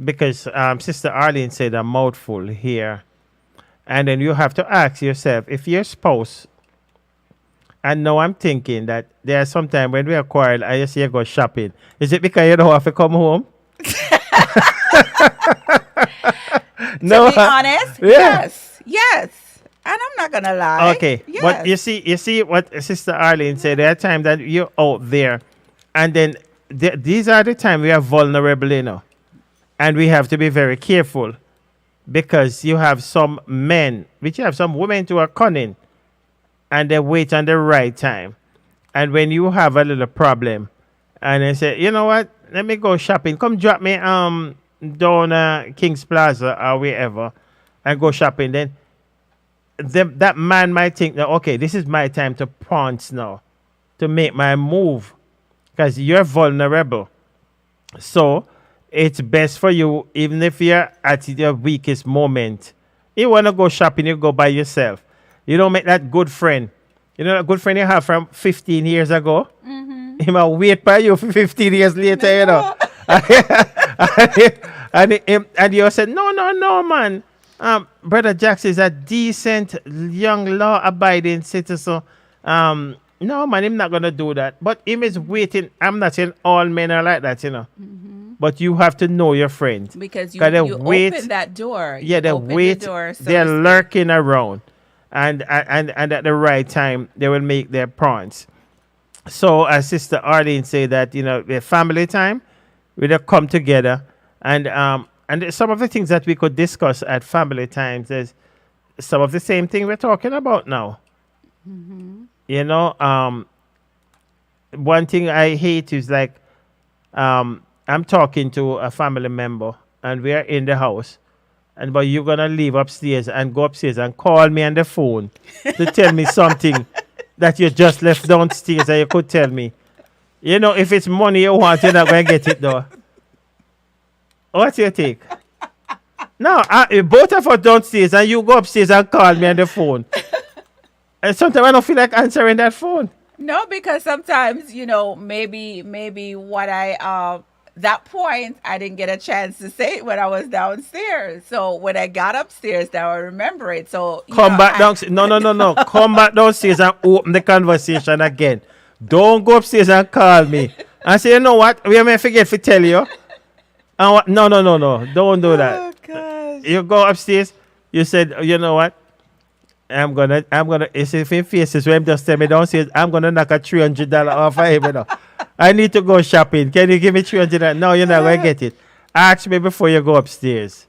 because Sister Arlene said a mouthful here, and then you have to ask yourself if your spouse. And now I'm thinking that there are sometimes when we are quarrel, I just say go shopping. Is it because you don't have to come home? No. To be honest, Yeah. yes. And I'm not gonna lie. Okay, Yes. but you see what Sister Arlene said. There are times that you're out there, and then these are the times we are vulnerable, and we have to be very careful, because you have some men, which you have some women who are cunning, and they wait on the right time, and when you have a little problem, and they say, you know what, let me go shopping. Come drop me down King's Plaza or wherever, and go shopping. Then that man might think that, okay, this is my time to pounce now, to make my move, because you're vulnerable. So it's best for you, even if you're at your weakest moment. You want to go shopping, you go by yourself. You don't make that good friend. You know that good friend you have from 15 years ago? He might wait by you for 15 years later, and you said, no, man. Brother Jackson is a decent, young, law-abiding citizen. No, man, I'm not going to do that. But him is waiting. I'm not saying all men are like that, But you have to know your friends. Because you wait, open that door. Yeah, You they open the wait. door, so They're to speak. lurking around. And at the right time, they will make their points. So, as Sister Arlene said that, the family time, we just come together. And some of the things that we could discuss at family times is some of the same thing we're talking about now. One thing I hate is like, I'm talking to a family member and we're in the house, but you're gonna leave upstairs and go upstairs and call me on the phone to tell me something that you just left downstairs and you could tell me. If it's money you want, you're not gonna get it though. What's your take? No, both of us downstairs and you go upstairs and call me on the phone. And sometimes I don't feel like answering that phone. No, because sometimes, maybe what that point I didn't get a chance to say it when I was downstairs. So when I got upstairs, now I remember it. So, Come back downstairs. No, no, no, no. Come back downstairs and open the conversation again. Don't go upstairs and call me. And say, you know what? We may forget to tell you. And what? No, no, no, no. Don't do that. Oh gosh. You go upstairs. You said, you know what? It's if he faces when him just tell me downstairs, I'm gonna knock a $300 off of him, you know. I need to go shopping. Can you give me $300? No, you're not gonna get it. Ask me before you go upstairs.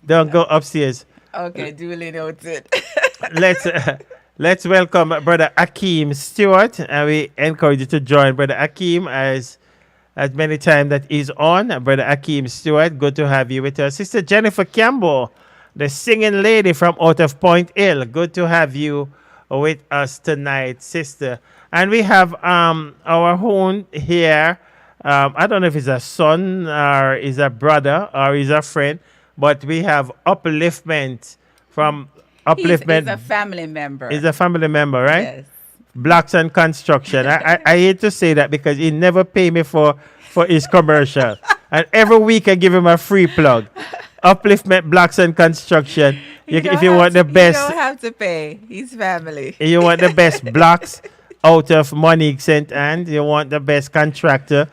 Don't go upstairs. Okay, duly noted. Let's welcome Brother Akeem Stewart, and we encourage you to join Brother Akeem as many times that he's on. Brother Akeem Stewart, good to have you with us. Sister Jennifer Campbell, the singing lady from out of Point Hill, good to have you with us tonight, sister. And we have our own here. I don't know if he's a son or is a brother or is a friend, but we have Upliftment from Upliftment. He's a family member. Is a family member, right? Yes. Blocks and Construction. I hate to say that because he never pay me for his commercial. And every week I give him a free plug. Upliftment Blocks and Construction. If you want the best. You don't have to pay. He's family. You want the best blocks out of Monique St. Anne. You want the best contractor.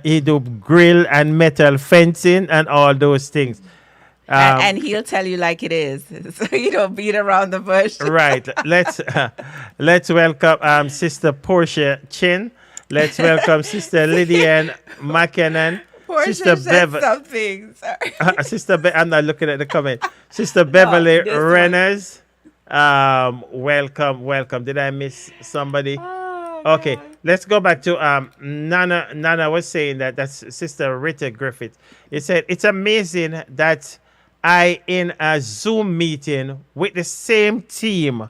He do grill and metal fencing and all those things. And he'll tell you like it is, so you don't beat around the bush. Right. Let's welcome Sister Portia Chin. Let's welcome Sister Lydian McKinnon. Portia Sister said something. Sorry. I'm not looking at the comment. Sister Beverly Renners. Welcome. Did I miss somebody? Oh, Okay, God. let's go back to Nana. Nana was saying that's Sister Rita Griffith. It said it's amazing that I in a Zoom meeting with the same team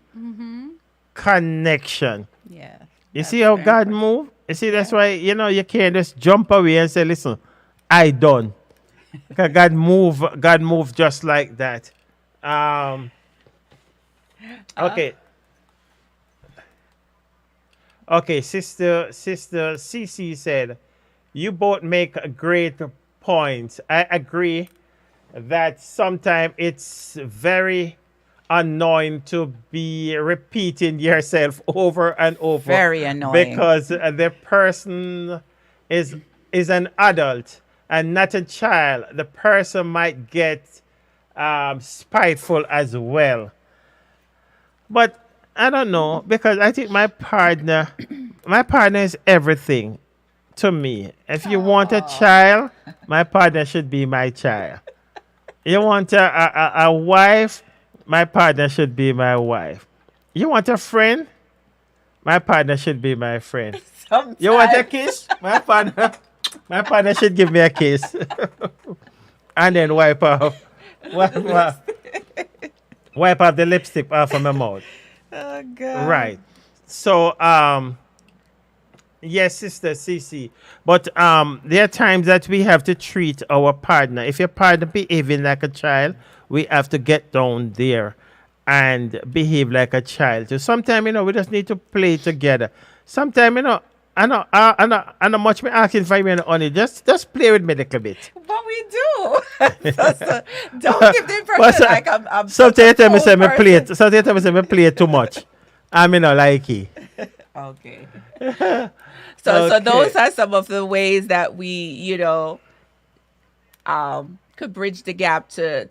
connection. Yeah. You see how God move? You see, that's why, you can't just jump away and say, listen, I done. Because God move just like that. Okay. Okay, Sister CC said, you both make great points. I agree that sometimes it's very annoying to be repeating yourself over and over. Very annoying. Because the person is an adult and not a child. The person might get spiteful as well. But I don't know, because I think my partner is everything to me. If you want a child, my partner should be my child. You want a wife, my partner should be my wife. You want a friend, my partner should be my friend. Sometimes. You want a kiss, my partner should give me a kiss. And then wipe off the lipstick off of my mouth. Oh, God. Right. So, yes, Sister Cece. But there are times that we have to treat our partner. If your partner behaving like a child, we have to get down there and behave like a child. So sometimes, we just need to play together. Sometimes, I know much me asking for you honey. Just play with me a little bit. But we do. So don't give the impression like I'm Sometimes you tell me such a say me cold play it. person. Sometimes you tell me say me play it too much. I mean, I like it. Okay. So Okay. those are some of the ways that we, could bridge the gap to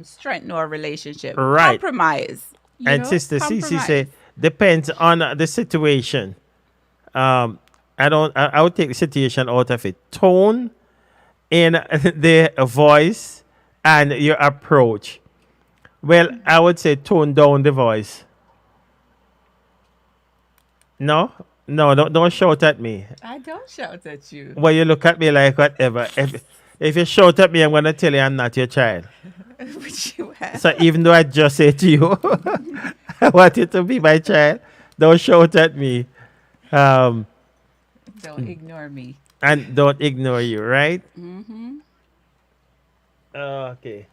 strengthen our relationship. Right. Compromise. And Sister Cece Compromise. say depends on the situation. I would take the situation out of it. Tone in the voice and your approach. Well, I would say tone down the voice. No, don't shout at me. I don't shout at you. Well, you look at me like whatever. If you shout at me, I'm gonna tell you I'm not your child. Which you have. So even though I just say to you, I want you to be my child, don't shout at me. Don't ignore me. And don't ignore you, right? Mm-hmm. Okay.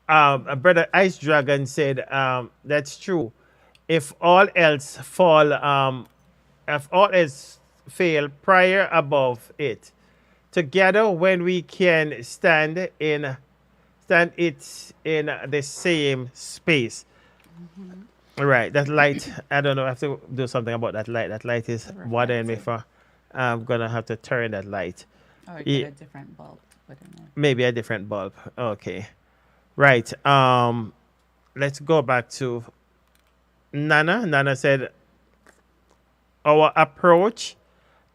Brother Ice Dragon said, that's true. if all else fall, if all else fail, prior above it. Together, when we can stand it in the same space. Right, that light. I don't know. I have to do something about that light. That light is bothering me. For I'm gonna have to turn that light. Or Yeah. get a different bulb. Put in there. Maybe a different bulb. Okay. Right. Let's go back to Nana. Nana said our approach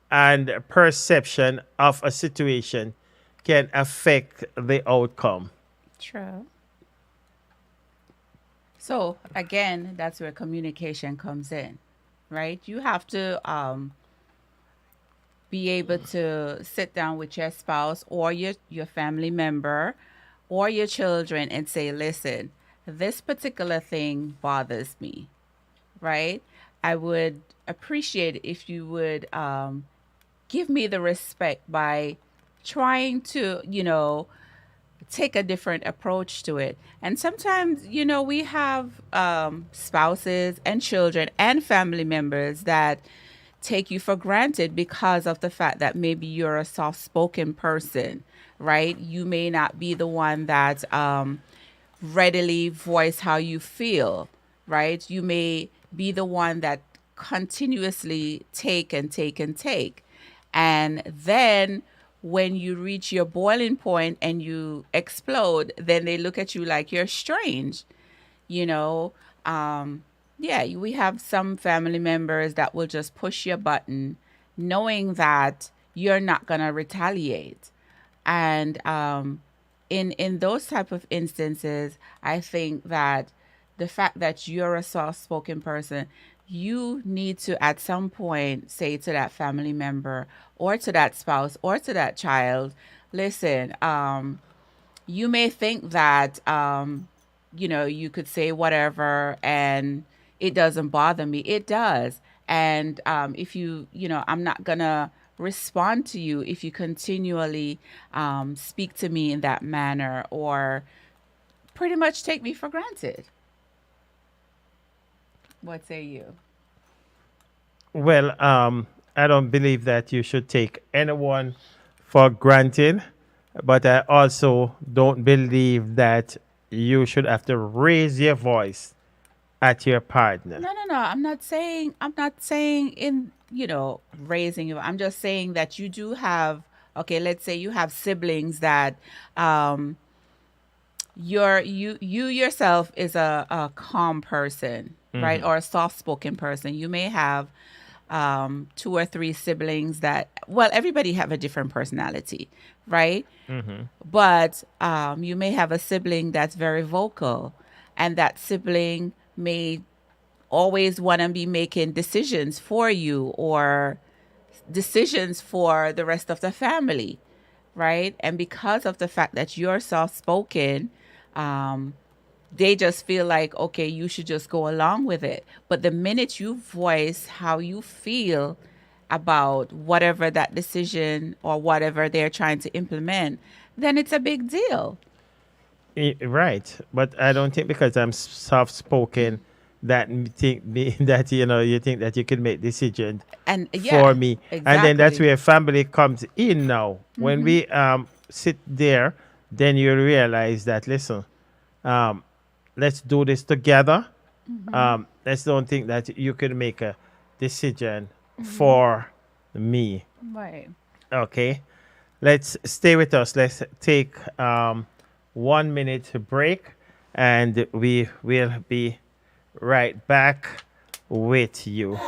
and perception of a situation can affect the outcome. True. So again, that's where communication comes in, right? You have to be able to sit down with your spouse or your family member or your children and say, listen, this particular thing bothers me, right? I would appreciate if you would give me the respect by trying to, take a different approach to it. And sometimes, we have spouses and children and family members that take you for granted because of the fact that maybe you're a soft-spoken person, right? You may not be the one that readily voice how you feel, right? You may be the one that continuously take and take and take. And then when you reach your boiling point and you explode, then they look at you like you're strange. We have some family members that will just push your button knowing that you're not going to retaliate. And in those type of instances, I think that the fact that you're a soft-spoken person, you need to at some point say to that family member or to that spouse or to that child, listen, you may think that, you could say whatever and it doesn't bother me. It does. And if I'm not going to respond to you if you continually speak to me in that manner or pretty much take me for granted. What say you? Well, I don't believe that you should take anyone for granted, but I also don't believe that you should have to raise your voice at your partner. No. I'm not saying in, raising you. I'm just saying that you do have, okay, let's say you have siblings that you yourself is a calm person, right? Or a soft-spoken person. You may have 2 or 3 siblings that, well, everybody have a different personality, right? But you may have a sibling that's very vocal, and that sibling may always want to be making decisions for you or decisions for the rest of the family, right? And because of the fact that you're soft-spoken, they just feel like, okay, you should just go along with it. But the minute you voice how you feel about whatever that decision or whatever they're trying to implement, then it's a big deal. Right, but I don't think because I'm soft-spoken that you think that you can make decisions And yeah, for me, and then that's exactly. where family comes in now. When we sit there, then you realize that listen, let's do this together. Let's don't think that you can make a decision for me. Right. Okay, let's stay with us. Let's take 1 minute break, and we will be right back with you.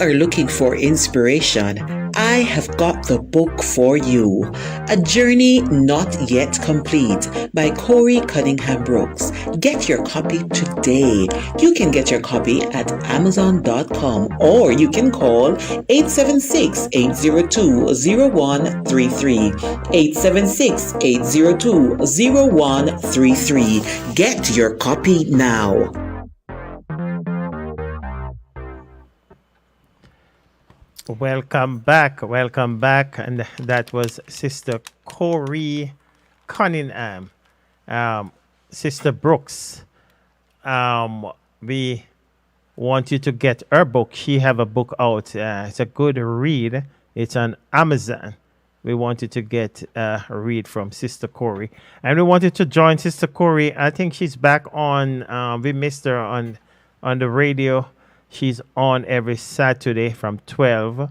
are looking for inspiration, I have got the book for you. A Journey Not Yet Complete by Corey Cunningham Brooks. Get your copy today. You can get your copy at Amazon.com or you can call 876-802-0133. 876-802-0133. Get your copy now. Welcome back, and that was Sister Corey Cunningham, Sister Brooks. We want you to get her book. She have a book out. It's a good read. It's on Amazon. We want you to get a read from Sister Corey, and we wanted to join Sister Corey. I think she's back on. We missed her on the radio. She's on every Saturday from 12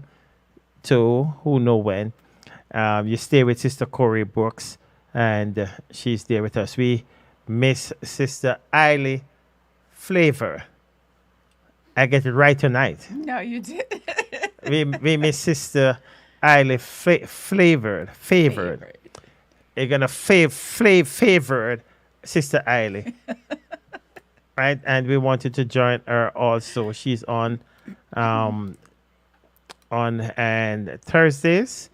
to who know when. You stay with Sister Corey Brooks, and she's there with us. We miss Sister Eiley Flavor. I get it right tonight. No, you did. we miss Sister Eiley Favored. You're gonna favored Sister Eiley. Right, and we wanted to join her also. She's on and Thursdays,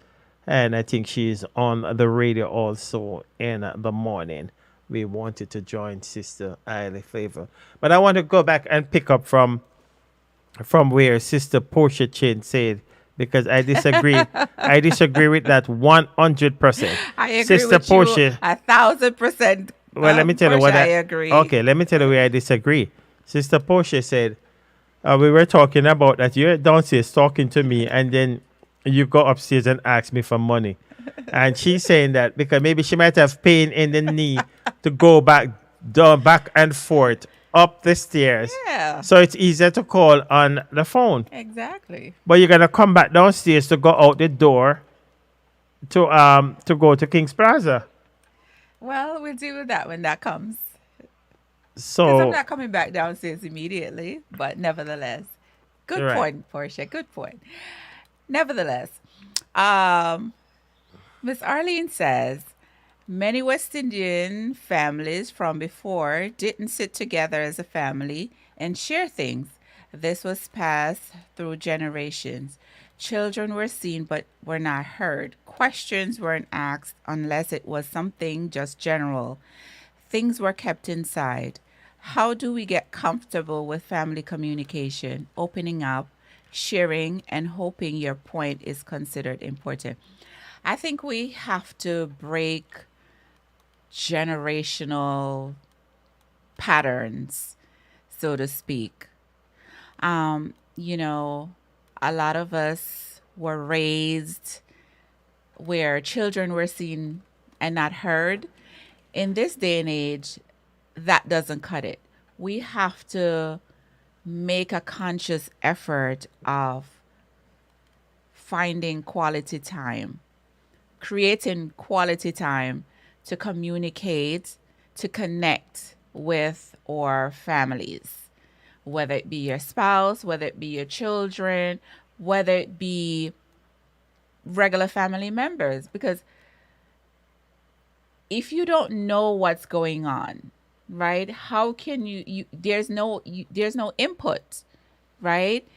and I think she's on the radio also in the morning. We wanted to join Sister Eiley Flavor, but I want to go back and pick up from where Sister Portia Chin said, because I disagree. I disagree with that 100%. I agree Sister with Portia, you 1,000%. well, let me tell you what I agree. Okay, let me tell you where I disagree. Sister Portia said, we were talking about that you're downstairs talking to me, and then you go upstairs and ask me for money. And she's saying that because maybe she might have pain in the knee to go back and forth up the stairs. Yeah. So it's easier to call on the phone. Exactly. But you're gonna come back downstairs to go out the door to go to King's Plaza. Well, we'll deal with that when that comes. Because So I'm not coming back downstairs immediately, but nevertheless. Good Right. point, Portia. Good point. Nevertheless, Miss Arlene says, many West Indian families from before didn't sit together as a family and share things. This was passed through generations. Children were seen but were not heard. Questions weren't asked unless it was something just general. Things were kept inside. How do we get comfortable with family communication, opening up, sharing, and hoping your point is considered important? I think we have to break generational patterns, so to speak. A lot of us were raised where children were seen and not heard. In this day and age, that doesn't cut it. We have to make a conscious effort of finding quality time, creating quality time to communicate, to connect with our families, whether it be your spouse, whether it be your children, whether it be regular family members. Because if you don't know what's going on, right, how can there's no input, right?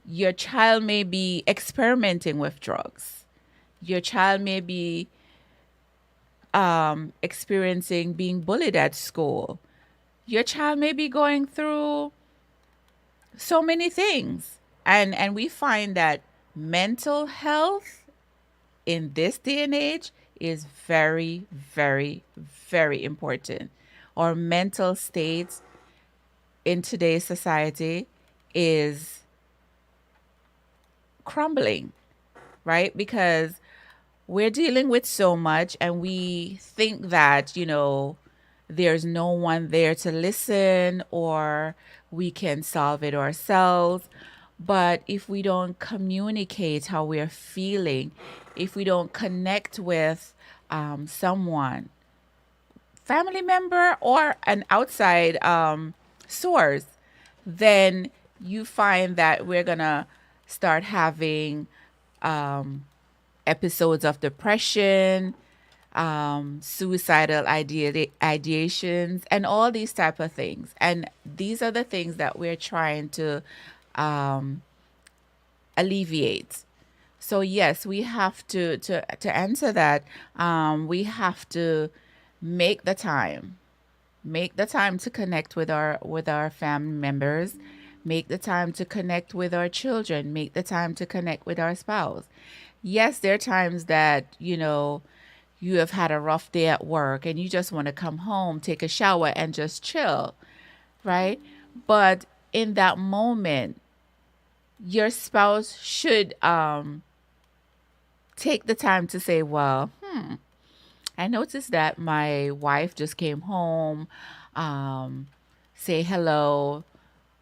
Your child may be experimenting with drugs. Your child may be experiencing being bullied at school. Your child may be going through so many things. And we find that mental health in this day and age is very, very, very important. Our mental state in today's society is crumbling, right? Because we're dealing with so much and we think that, there's no one there to listen or we can solve it ourselves. But if we don't communicate how we're feeling, if we don't connect with someone, family member or an outside source, then you find that we're going to start having episodes of depression, suicidal ideations, and all these type of things. And these are the things that we're trying to alleviate. So yes, we have to answer that. We have to make the time, to connect with our family members, make the time to connect with our children, make the time to connect with our spouse. Yes, there are times that you have had a rough day at work and you just want to come home, take a shower, and just chill, right? But in that moment, your spouse should take the time to say, well, I noticed that my wife just came home, say hello,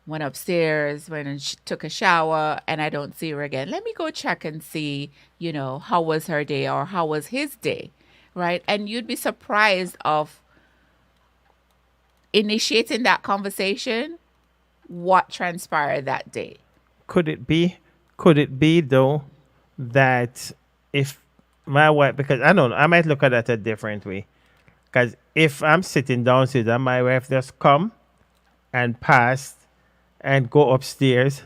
went upstairs, went and took a shower, and I don't see her again. Let me go check and see, how was her day or how was his day, right? And you'd be surprised of initiating that conversation, what transpired that day. Could it be though that if my wife, because I don't know, I might look at that a different way. Because if I'm sitting downstairs and my wife just come and pass and go upstairs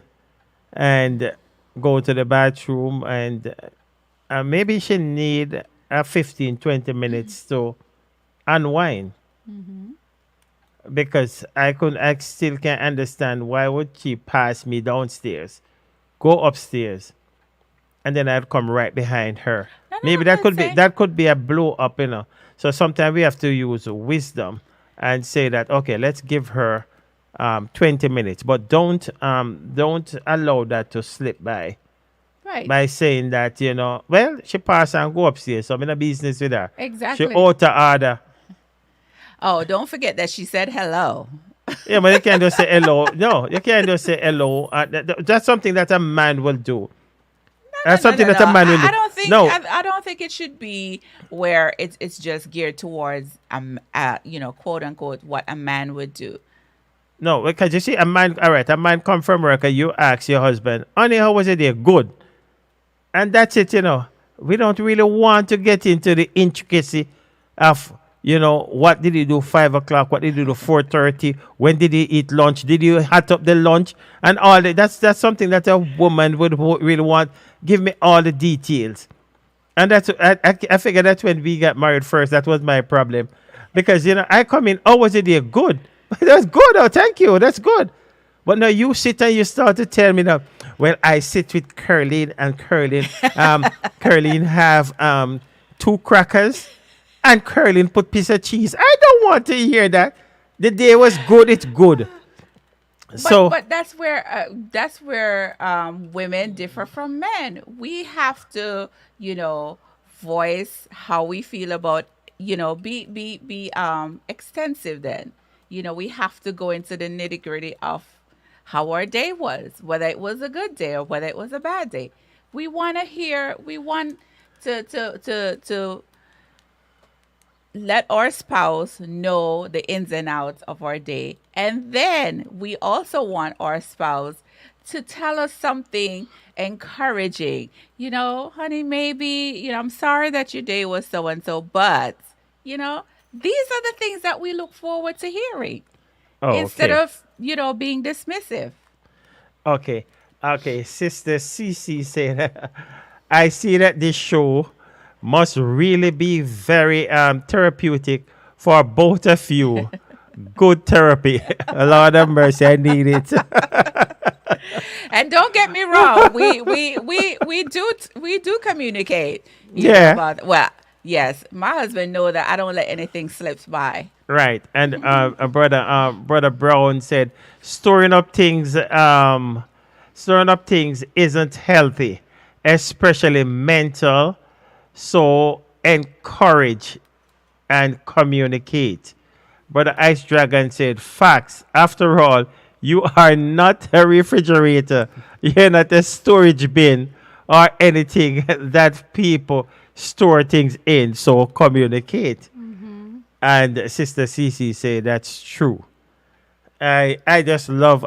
and go to the bathroom and maybe she need 15-20 minutes to unwind. Because I still can't understand why would she pass me downstairs, go upstairs, and then I'd come right behind her. Maybe that could be a blow up, So sometimes we have to use wisdom and say that, okay, let's give her 20 minutes, but don't allow that to slip by. Right. By saying that, well, she passed and go upstairs, so I'm in a business with her. Exactly. She out of order. Oh, don't forget that she said hello. Yeah, but you can't just say hello. No, you can't just say hello. That's something that a man will do. That's something that a man will do. I don't think. No. I don't think it should be where it's just geared towards quote unquote what a man would do. No, because you see, a man come from work and you ask your husband, honey, how was your day? Good. And that's it, We don't really want to get into the intricacy of, what did he do 5 o'clock? What did he do 4:30? When did he eat lunch? Did you hot up the lunch? And all that. That's something that a woman would really want. Give me all the details. And that's I figured that when we got married first, that was my problem. Because, I come in, oh, was it there? Good. That's good. Oh, thank you. That's good. But now you sit and you start to tell me now, well, I sit with Curleen and Curleen. Curleen have 2 crackers and Curleen put piece of cheese. I don't want to hear that. The day was good. It's good. But that's where women differ from men. We have to, voice how we feel about, be extensive then. We have to go into the nitty-gritty of how our day was, whether it was a good day or whether it was a bad day. We want to let our spouse know the ins and outs of our day. And then we also want our spouse to tell us something encouraging. Honey, maybe, I'm sorry that your day was so and so, but, these are the things that we look forward to hearing instead of, being dismissive. Okay. Sister Cece said, I see that this show must really be very therapeutic for both of you. Good therapy. Lord have mercy, I need it. And don't get me wrong, we do communicate. Yes, my husband knows that I don't let anything slip by. Right, and brother Brown said, storing up things isn't healthy, especially mental. So encourage and communicate. Brother Ice Dragon said, facts. After all, you are not a refrigerator. You're not a storage bin or anything that people store things in. So communicate. And Sister Cece said that's true. I just love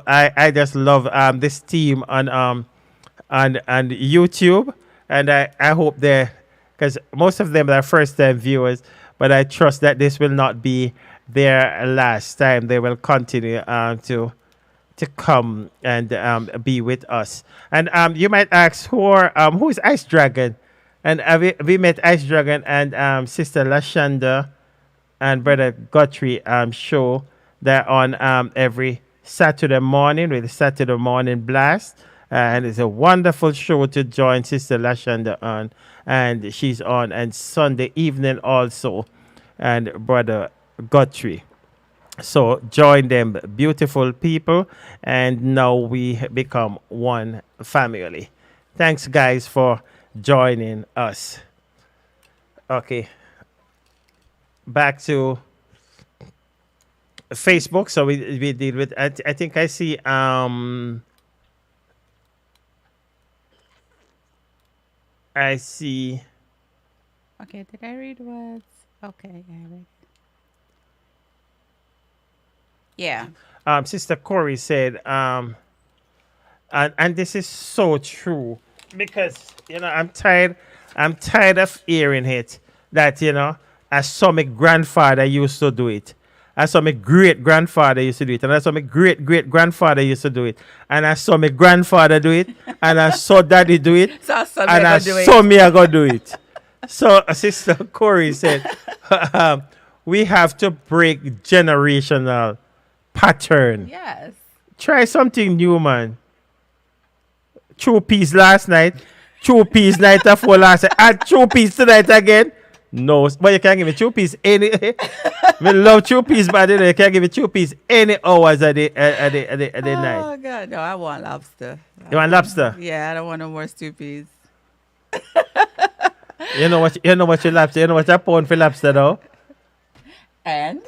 this team on on YouTube, and I hope they, because most of them are first time viewers, but I trust that this will not be their last time. They will continue to come and be with us. And you might ask who is Ice Dragon, and we met Ice Dragon and Sister Lashanda and Brother Guthrie show. They're on every Saturday morning with the Saturday Morning Blast. And it's a wonderful show to join Sister Lashanda on. And she's on and Sunday evening also. And Brother Guthrie. So join them, beautiful people. And now we become one family. Thanks, guys, for joining us. Okay. Back to Facebook. So we deal with, I think I see, I see. Okay, did I read words? Okay, I read. Yeah. Sister Corey said, and this is so true, because I'm tired of hearing it, that I saw my grandfather used to do it. I saw my great grandfather used to do it, and I saw my great great grandfather used to do it, and I saw my grandfather do it, and I saw daddy do it, and I saw me I go do it. So Sister Corey said, we have to break generational pattern. Yes. Try something new, man. 2 piece last night, 2 piece night before last night, and 2 piece tonight again. No, but you can't give me 2 piece any. We love 2 piece, but you can't give me 2 piece any hours a day night. Oh God, no! I want lobster. You want lobster? Yeah, I don't want no more stoopies. You know what you lobster? You know what a pound for lobster though? And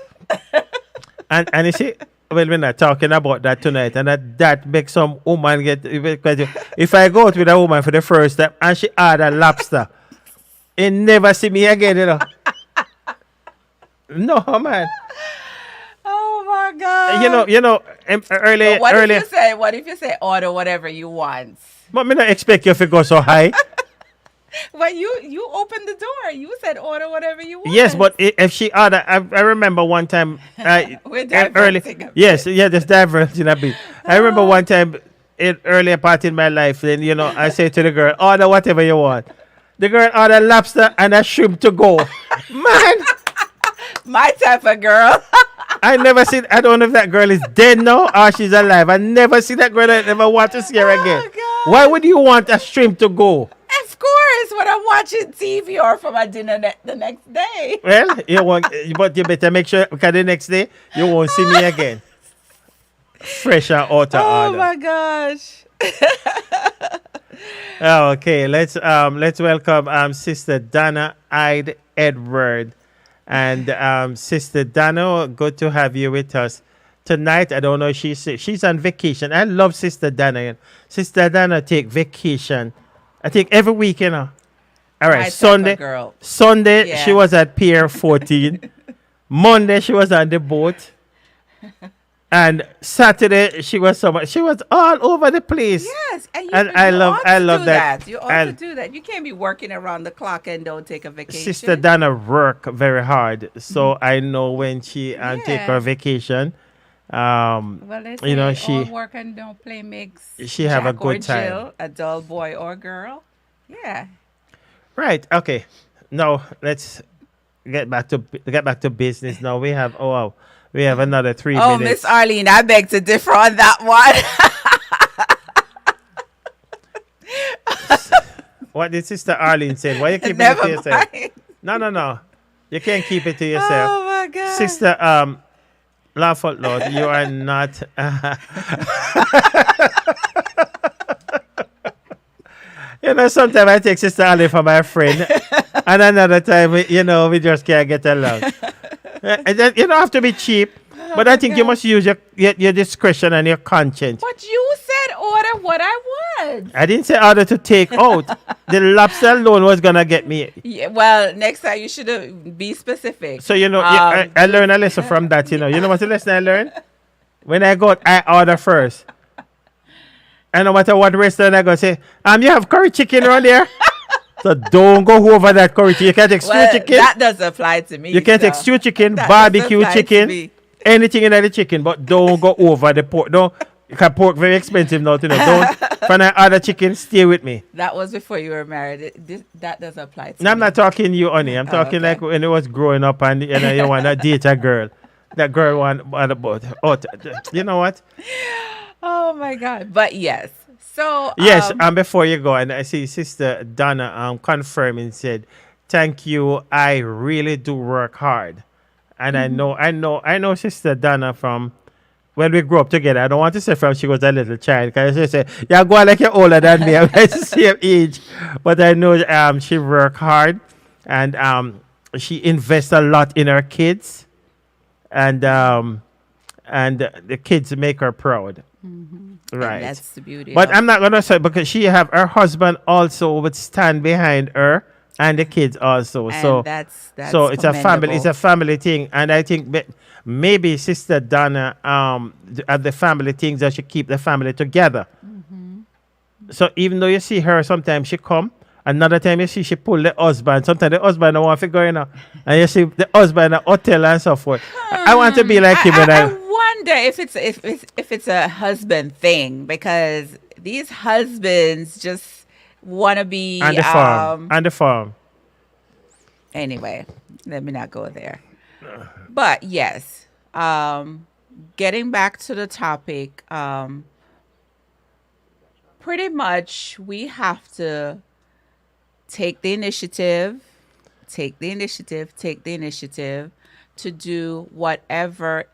you see, well, we're not talking about that tonight, and that makes some woman get. Because if I go out with a woman for the first time and she order lobster, he never see me again, No, man. oh my God! Early. What if you say order whatever you want? But me not expect you to go so high. But you opened the door. You said order whatever you want. Yes, but if she order, I remember one time. We're early. diverting a bit. Yes, yeah, just diverting a bit. I remember one time in earlier part in my life. Then I say to the girl, order whatever you want. The girl ordered lobster and a shrimp to go. Man, my type of girl. I never seen. I don't know if that girl is dead now or she's alive. I never see that girl. I never want to see her again. God. Why would you want a shrimp to go? Of course, when I'm watching TV or for my dinner the next day. Well, but you better make sure, because the next day you won't see me again. Fresh and out of Oh order. my gosh. Okay, let's welcome Sister Donna Hyde Edward. And Sister Donna, good to have you with us tonight. I don't know, she's on vacation. I love Sister Donna. Sister Donna take vacation, I think, every week, All right, Sunday, Yeah. she was at Pier 14. Monday, she was on the boat. And Saturday, she was all over the place. Yes, and I love that. You ought to do that. You can't be working around the clock and don't take a vacation. Sister Donna work very hard, so I know when she take her vacation. Well, they say she all work and don't play makes she have Jack a good or time. Jill, a dull boy or girl. Yeah. Right. Okay. Now let's get back to business. Now we have another 3 minutes. Oh, Miss Arlene, I beg to differ on that one. What did Sister Arlene say? Why you keeping it Never to yourself? mind. No. You can't keep it to yourself. Oh my God. Sister laugh out loud. You are not. Sometimes I take Sister Ali for my friend, and another time, we just can't get along. You don't have to be cheap, but I think you must use your discretion and your conscience. But you said order what I want. I didn't say order to take out. The lobster alone was gonna get me. Yeah, well, next time you should be specific. So I learned a lesson from that. You know what the lesson I learned? When I go out, I order first. And no matter what restaurant I go say, you have curry chicken around there? So don't go over that curry chicken. You can't take stew Well, chicken. that does apply to me. You can take so stew chicken, that barbecue does apply to chicken, me. anything in the chicken, but don't go over the pork. Don't, because pork very expensive now, you know. Don't find other chicken, stay with me. That was before you were married. That does apply to No, I'm me. not talking you, honey. I'm talking okay. like when you was growing up and you want to date a girl. That girl want about, you know what? Oh my God. But yes. So Yes, and before you go, and I see Sister Donna confirming said, "Thank you. I really do work hard." And I know Sister Donna from when we grew up together. I don't want to say from she was a little child, because she said, "Yeah, go on like you're older than me." I'm the same age, but I know she work hard, and she invests a lot in her kids, and the kids make her proud. Right. And that's the beauty. But of- I'm not gonna say, because she have her husband also would stand behind her and the kids also. and So that's so it's a family. It's commendable. a family thing, and I think maybe Sister Donna at the family things that should keep the family together. So even though you see her sometimes she come, another time you see she pull the husband. Sometimes the husband don't want to go in, and you see the husband in a hotel and so forth. I want to be like him when I wonder if it's a husband thing, because these husbands just want to be on the farm. On the farm. anyway, let me not go there. But yes, getting back to the topic, pretty much we have to take the initiative to do whatever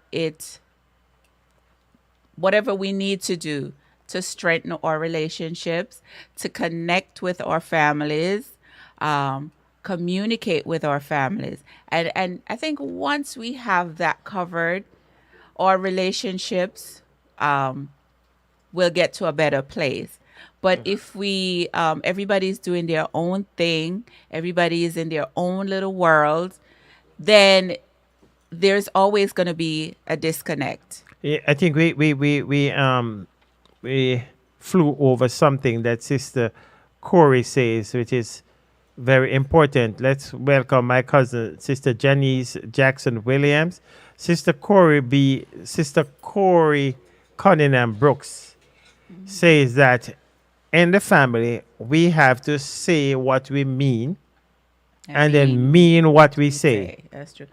we need to do to strengthen our relationships, to connect with our families, communicate with our families. And I think once we have that covered, our relationships will get to a better place. But if we, everybody's doing their own thing, everybody is in their own little world, then there's always going to be a disconnect. Yeah, I think we flew over something that Sister Corey says, which is very important. Let's welcome my cousin, Sister Janice Jackson Williams. Sister Corey Cunningham Brooks says that in the family we have to say what we mean and then mean what we say. That's true.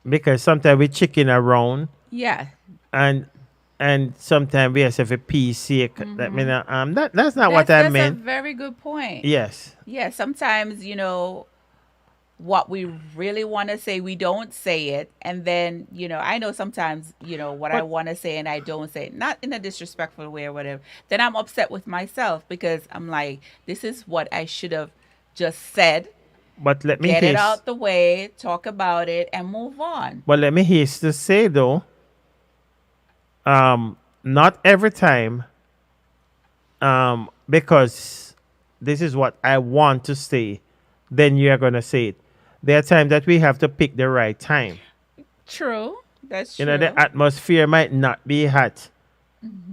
Because sometimes we chicken around Yeah. and sometimes we have a piece sake. That mean that's not what I That's meant. a very good point. Yes. Yeah, sometimes, what we really want to say, we don't say it. And then, I know sometimes, what I want to say and I don't say it, not in a disrespectful way or whatever. Then I'm upset with myself, because I'm like, this is what I should have just said. But let me Get it haste- out the way, talk about it, and move on. But let me haste to say though, not every time, because this is what I want to say, then you're gonna say it. There are times that we have to pick the right time. True. That's You true. know, the atmosphere might not be hot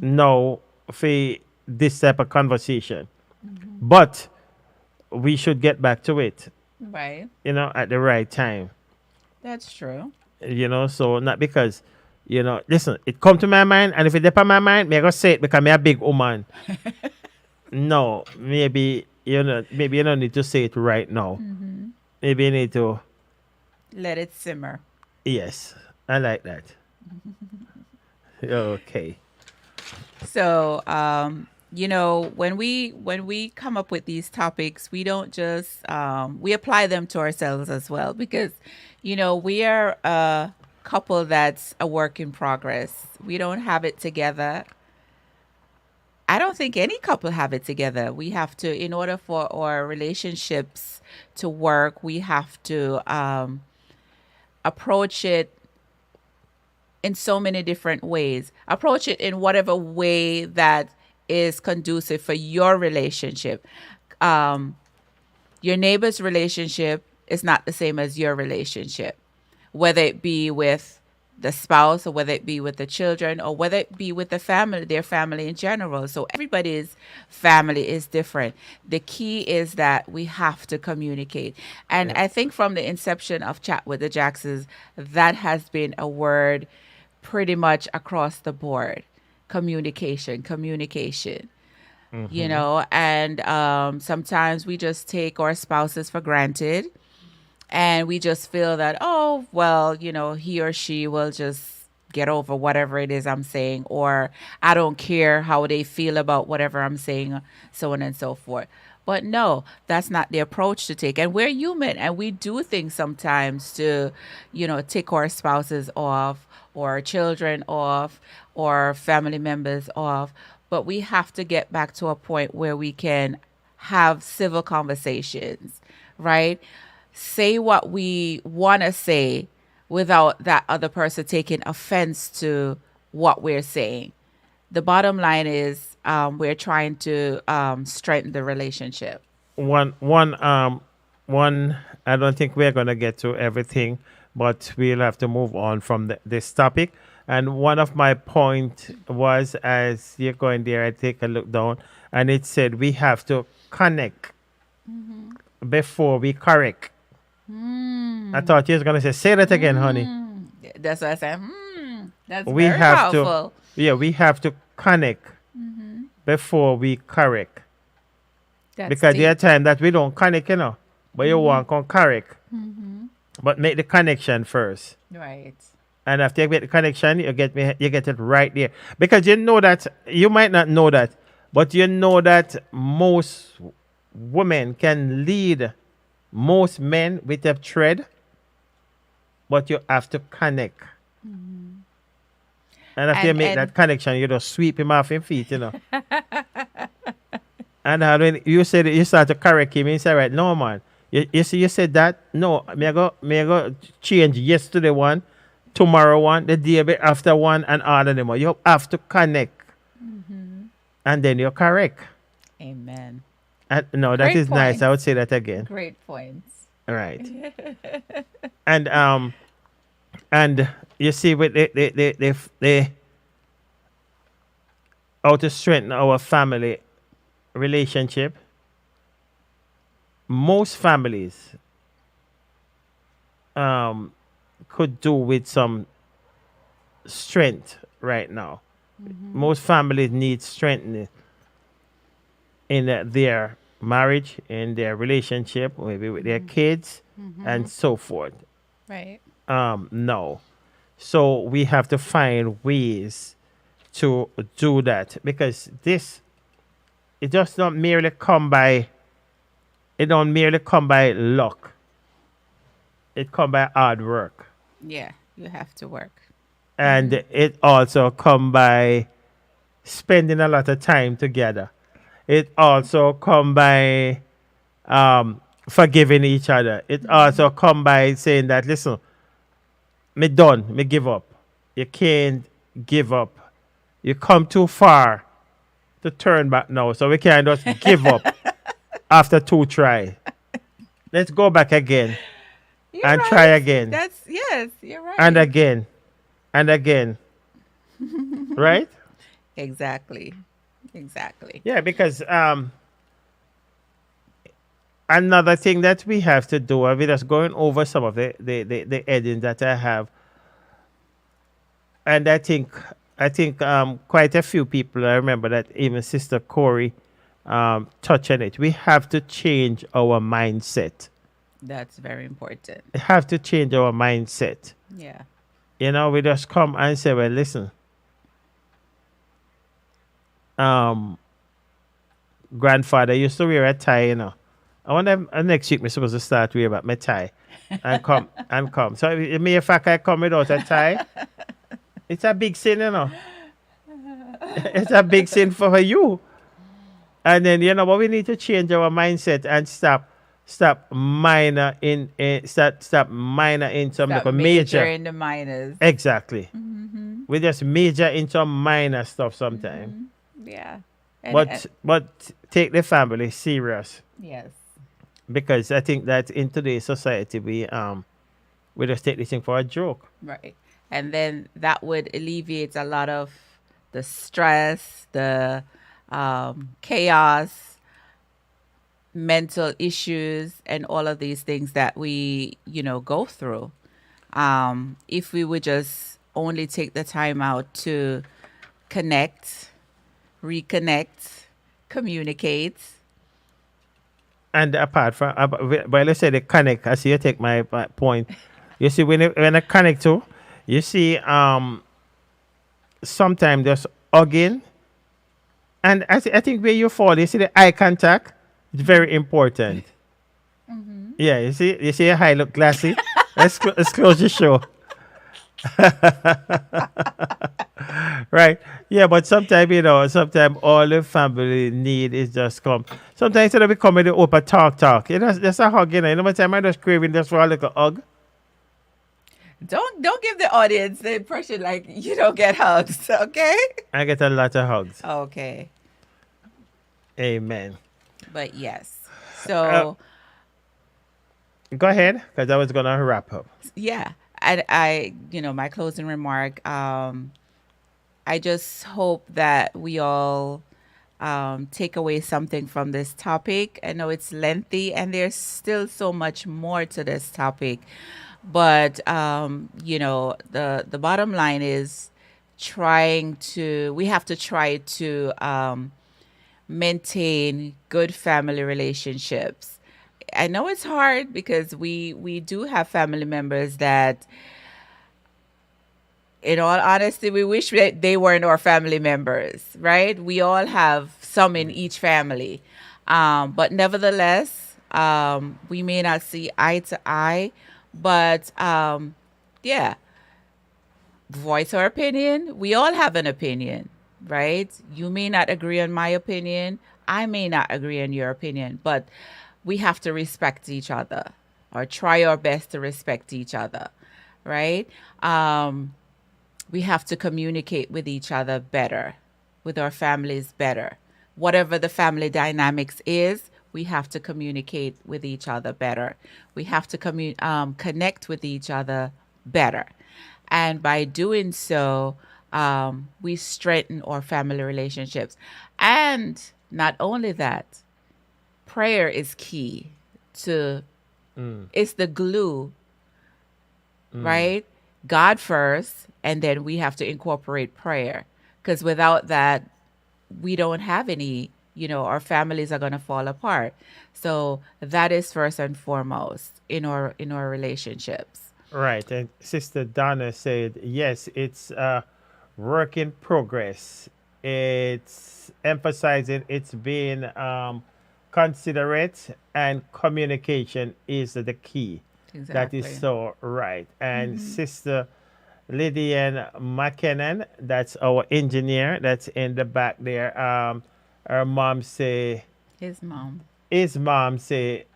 now for this type of conversation, but we should get back to it, Right. at the right time. That's true. So not because, listen, it come to my mind, and if it dip on my mind, me I go say it because I'm a big woman. No, maybe you don't need to say it right now. Maybe you need to, Let it simmer. yes, I like that. Okay. So, when we come up with these topics, we don't just we apply them to ourselves as well, because we are a couple that's a work in progress. We don't have it together. I don't think any couple have it together. We have to, in order for our relationships to work, we have to approach it in so many different ways. Approach it in whatever way that is conducive for your relationship. Your neighbor's relationship is not the same as your relationship, whether it be with the spouse, or whether it be with the children, or whether it be with the family, their family in general. So everybody's family is different. The key is that we have to communicate. And I think from the inception of Chat with the Jacksons, that has been a word pretty much across the board. Communication, communication. You know, and sometimes we just take our spouses for granted, and we just feel that, oh, well, you know, he or she will just get over whatever it is I'm saying, or I don't care how they feel about whatever I'm saying, so on and so forth. But no, that's not the approach to take. And we're human, and we do things sometimes to, you know, take our spouses off, or our children off, or family members off. But we have to get back to a point where we can have civil conversations, right? Say what we want to say without that other person taking offense to what we're saying. The bottom line is we're trying to strengthen the relationship. One. I don't think we're gonna get to everything, but we'll have to move on from this topic. And one of my point was, as you're going there, I take a look down, and it said we have to connect before we correct. I thought you was gonna say that again, honey. That's what I said. That's We very have powerful. we have to connect before we correct. That's Because there are deep. times that we don't connect, you know, but you want to correct. But make the connection first. Right. And after you make the connection, you get it right there. Because you know that, you might not know that, but you know that most women can lead most men with a thread, but you have to connect. And after you make that connection, you just sweep him off his feet, you know. And when you said it, you start to correct him, he said, right, no, man. You see, you said that? No, me I go change yesterday one, tomorrow one, the day after one, and all of them. You have to connect. And then you're correct. Amen. No, that Great is nice. points. I would say that again. Great points. Right. And you see, with how to strengthen our family relationship. Most families could do with some strength right now. Most families need strengthening in their marriage, in their relationship, maybe with their kids, and so forth. Right. No. So we have to find ways to do that, because it just not merely come by, it don't merely come by luck. It come by hard work. Yeah, you have to work. And it also come by spending a lot of time together. It also come by forgiving each other. It also come by saying that, listen, me done, me give up. You can't give up. You come too far to turn back now. So we can't just give up after 2 try. Let's go back again. You're and right. try again. Yes, you're right. And again. And again. Right? Exactly. Yeah, because another thing that we have to do, and we're just going over some of the headings that I have, and I think quite a few people, I remember that even Sister Corey touched on it. We have to change our mindset. That's very important. We have to change our mindset. Yeah. You know, we just come and say, well, listen, grandfather used to wear a tie, you know. I wonder if next week I'm supposed to start wearing about my tie and come. So if me if I can come without a tie, it's a big sin, you know. It's a big sin for you. And then, you know, but we need to change our mindset and stop minor in some like major in the minors. Exactly. We just major in some minor stuff sometimes. Yeah. But take the family serious, yes. because I think that in today's society we just take this thing for a joke. Right. and then that would alleviate a lot of the stress, the chaos, mental issues, and all of these things that we, go through. If we would just only take the time out to connect, reconnect, communicate. And apart from, well, let's say the connect, I see you take my point. You see, when I connect to, you see, sometimes just hugging. And I think where you fall, you see the eye contact, it's very important. Yeah, you see your eye look glassy. Let's close the show. Right. Yeah, but sometimes all the family need is just come. Sometimes instead of becoming the open talk. That's a hug, You know what time I just craving just for a little hug. Don't give the audience the impression like you don't get hugs, okay? I get a lot of hugs. Okay. Amen. But yes. So go ahead, because I was gonna wrap up. yeah. I my closing remark, I just hope that we all take away something from this topic. I know it's lengthy and there's still so much more to this topic. But, the bottom line is we have to try to maintain good family relationships. I know it's hard because we do have family members that, in all honesty, we wish that they weren't our family members, right? We all have some in each family. But nevertheless, we may not see eye to eye, but voice our opinion. We all have an opinion, right? You may not agree on my opinion. I may not agree on your opinion, but we have to respect each other or try our best to respect each other, right? We have to communicate with each other better, with our families better. Whatever the family dynamics is, we have to communicate with each other better. We have to connect with each other better. And by doing so, we strengthen our family relationships. And not only that, prayer is key to, it's the glue, right? God first, and then we have to incorporate prayer. Because without that, we don't have any, our families are going to fall apart. So that is first and foremost in our relationships. Right. And Sister Donna said, yes, it's a work in progress. It's emphasizing it's being considerate, and communication is the key. Exactly. That is so right. And Sister Lydian McKinnon, that's our engineer, that's in the back there. Her mom say, His mom say,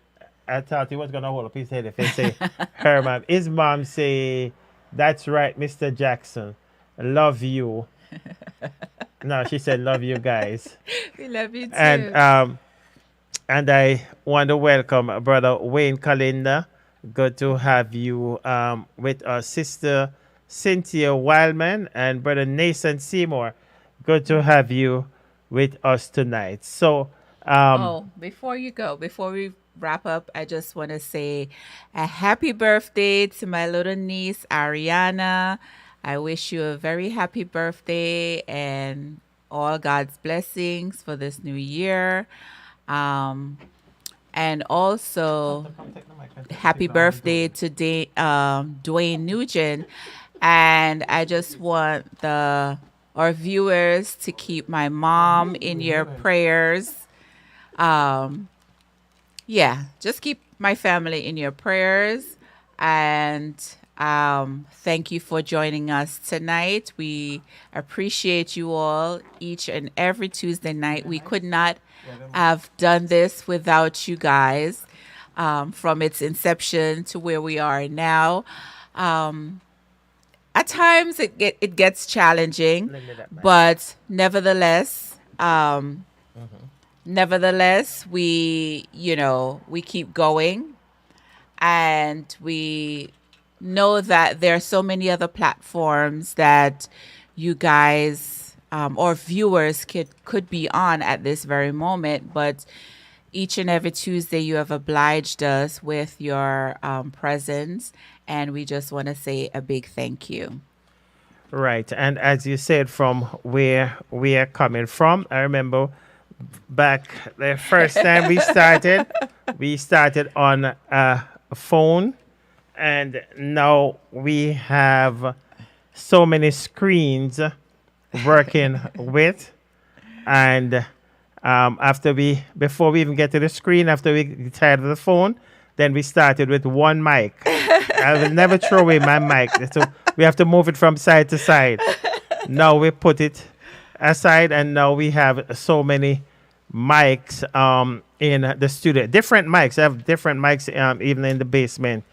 I thought he was gonna hold up his head if he say her mom. His mom say, that's right, Mr. Jackson. Love you. No, she said love you guys. We love you too. And I want to welcome Brother Wayne Kalinda. Good to have you with our Sister Cynthia Wildman and Brother Nathan Seymour. Good to have you with us tonight. So, before we wrap up, I just want to say a happy birthday to my little niece, Ariana. I wish you a very happy birthday and all God's blessings for this new year. And also, happy birthday to Dwayne Nugent. And I just want our viewers to keep my mom in your prayers. Just keep my family in your prayers. And thank you for joining us tonight. We appreciate you all each and every Tuesday night. We could not have done this without you guys, from its inception to where we are now. At times it gets challenging, but nevertheless, we keep going, and we know that there are so many other platforms that you guys or viewers could be on at this very moment, but each and every Tuesday you have obliged us with your presence, and we just want to say a big thank you. Right. And as you said, from where we are coming from, I remember back the first time we started on a phone, and now we have so many screens working with. And before we even get to the screen, after we get tired of the phone, then we started with one mic. I will never throw away my mic. So we have to move it from side to side. Now we put it aside, and now we have so many mics in the studio. Different mics. I have different mics even in the basement.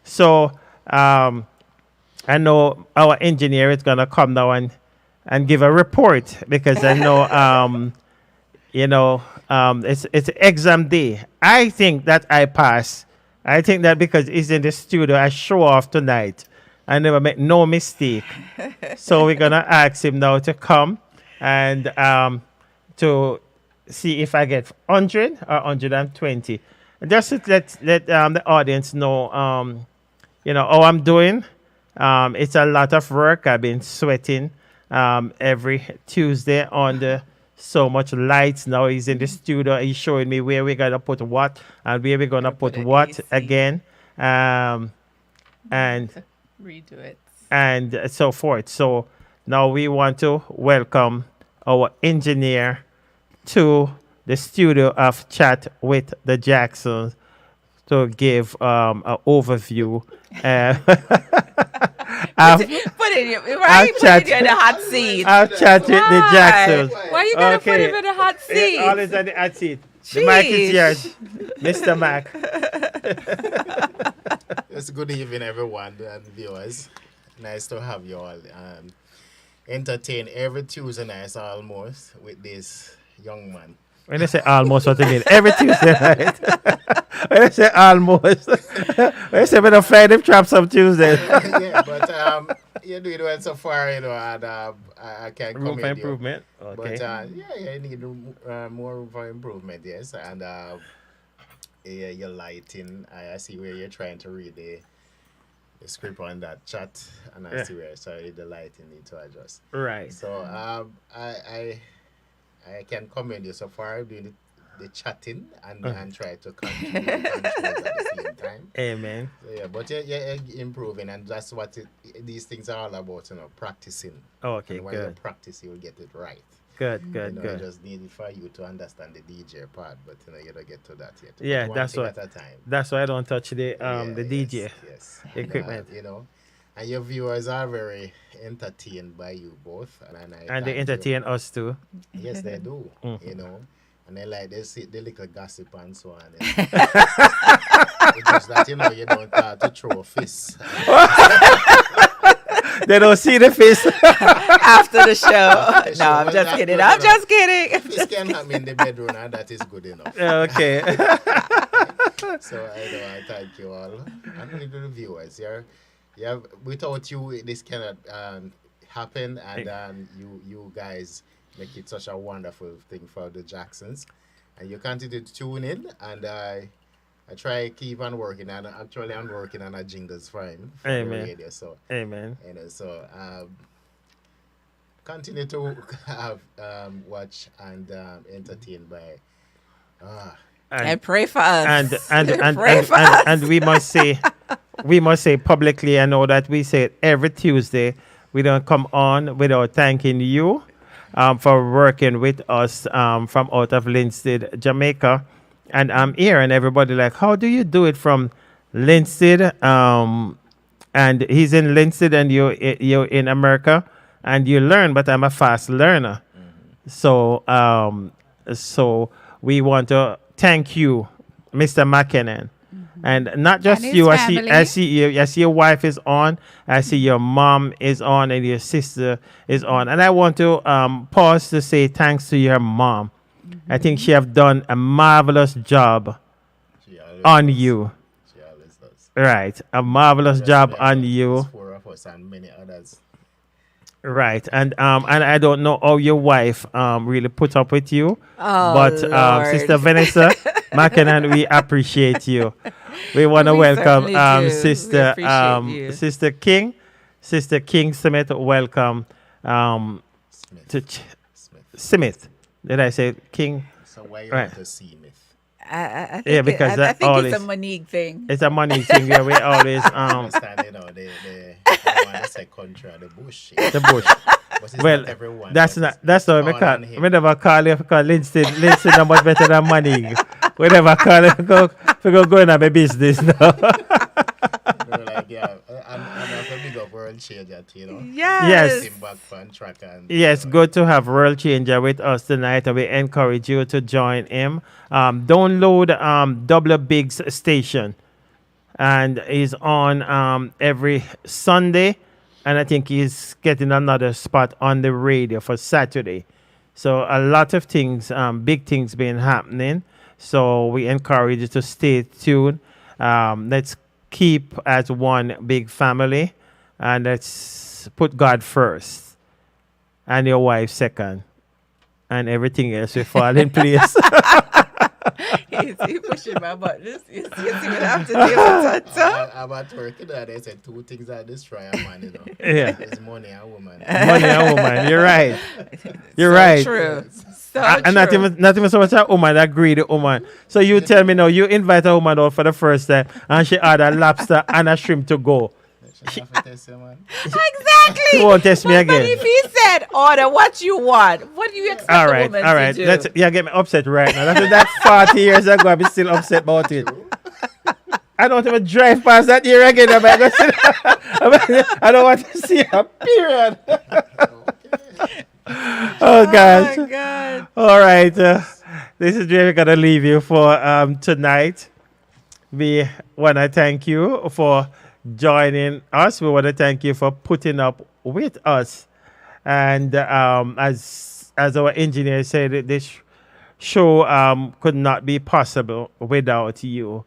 So I know our engineer is going to come now and give a report, because I know, it's exam day. I think that I pass. I think that because he's in the studio, I show off tonight. I never make no mistake. So we're going to ask him now to come and to see if I get 100 or 120. Just to let the audience know, how I'm doing. It's a lot of work. I've been sweating every Tuesday on so much lights. Now he's in the studio. He's showing me where we're going to put what and where we're going to put what AC. Again. And redo it. And so forth. So now we want to welcome our engineer to the studio of Chat with the Jacksons to give an overview. Put it in the hot seat. I'll chat with the Jacksons. Why you gonna put him in the hot seat? Always on the hot seat. The mic is yours, Mr. Mac. It's good evening, everyone and viewers. Nice to have you all. Entertain every Tuesday night almost with this young man. When I say almost, what I mean? Every Tuesday night. When I say almost, when I say we're going to fly them traps on Tuesday. Yeah, but you're doing well so far, and I can't commend you. Room for improvement. Okay. But you need more room for improvement, yes. And your lighting, I see where you're trying to read the script on that chat, and I see where the lighting need to adjust. Right. So I can commend you so far doing the chatting and try to control at the same time. Amen. So, but you're improving, and that's what these things are all about, practicing. Okay, and when you practice, you'll get it right. Good. I just need it for you to understand the DJ part, but you don't get to that yet. Yeah, that's why. At a time. That's why I don't touch the DJ equipment. And your viewers are very entertained by you both, and they entertain us too. Yes, they do. And they see the little gossip and so on. Because that you don't have to throw a fist. They don't see the fist after the show. No, I'm just kidding. I'm just kidding. Fist can happen in the bedroom, and that is good enough. Okay. So I thank you all. And the viewers, without you, this cannot happen, and you guys make it such a wonderful thing for the Jacksons, and you continue to tune in, and I try keep on working, and actually I'm working on a jingles for him for the radio. So amen. Continue to have watch and entertain by and pray for us. And we must say publicly, I know that we say it every Tuesday. We don't come on without thanking you for working with us from out of Linstead, Jamaica. And I'm here, and everybody like, how do you do it from Linstead? And he's in Linstead, and you're in America, and you learn. But I'm a fast learner, so we want to thank you, Mr. McKinnon. And not just you. I see your wife is on. I see your mom is on, and your sister is on. And I want to pause to say thanks to your mom. I think she have done a marvelous job on you. She always does. Right. A marvelous job on There's you. 4 of us and many others. Right. And I don't know how your wife really put up with you. Oh, But Lord. Sister Vanessa McKinnon, we appreciate you. We want to We welcome certainly do. We Sister appreciate you. Sister King Smith. Welcome to Smith. Did I say King? So why you Right. want to see me? I think Yeah, because I that think always- it's a Monique thing. It's a money thing. Yeah, we always Understand, you know, I want to say country of the bush. the bush. But it's Well, not everyone. that's but not it's that's not what we all call. on him. We never call you because Lindsay not much better than money. We never call you go in a business now. You know, like, yeah, and I have a big up world changer, you know. Yes. Him back on track and Yes, good to have World Changer with us tonight, and we encourage you to join him. Download Double Big's station, and he's on every Sunday, and I think he's getting another spot on the radio for Saturday. So a lot of things, big things being happening. So we encourage you to stay tuned. Let's keep as one big family, and let's put God first and your wife second, and everything else will fall in place. He's pushing my buttons. You see what I have to do with that? I'm at work, you know, they said 2 things that destroy a man, you know. Yeah. It's money and woman. Money and woman. You're right. You're So right. true. So And not true. even so much a woman, that greedy woman. So you tell me now, you invite a woman out for the first time, and she order lobster and a shrimp to go. She have to test you, man. Exactly. She won't test me But again. if he said, order what you want, what do you expect All a right, woman all right. to do? Let's get me upset right now. That's 40 years ago. I'm still upset about it. I don't even drive past that year again. I don't want to see a period. Oh gosh. Oh, my God. All right. This is where we're gonna leave you for tonight. We want to thank you for joining us. We want to thank you for putting up with us. And as our engineer said, this show could not be possible without you.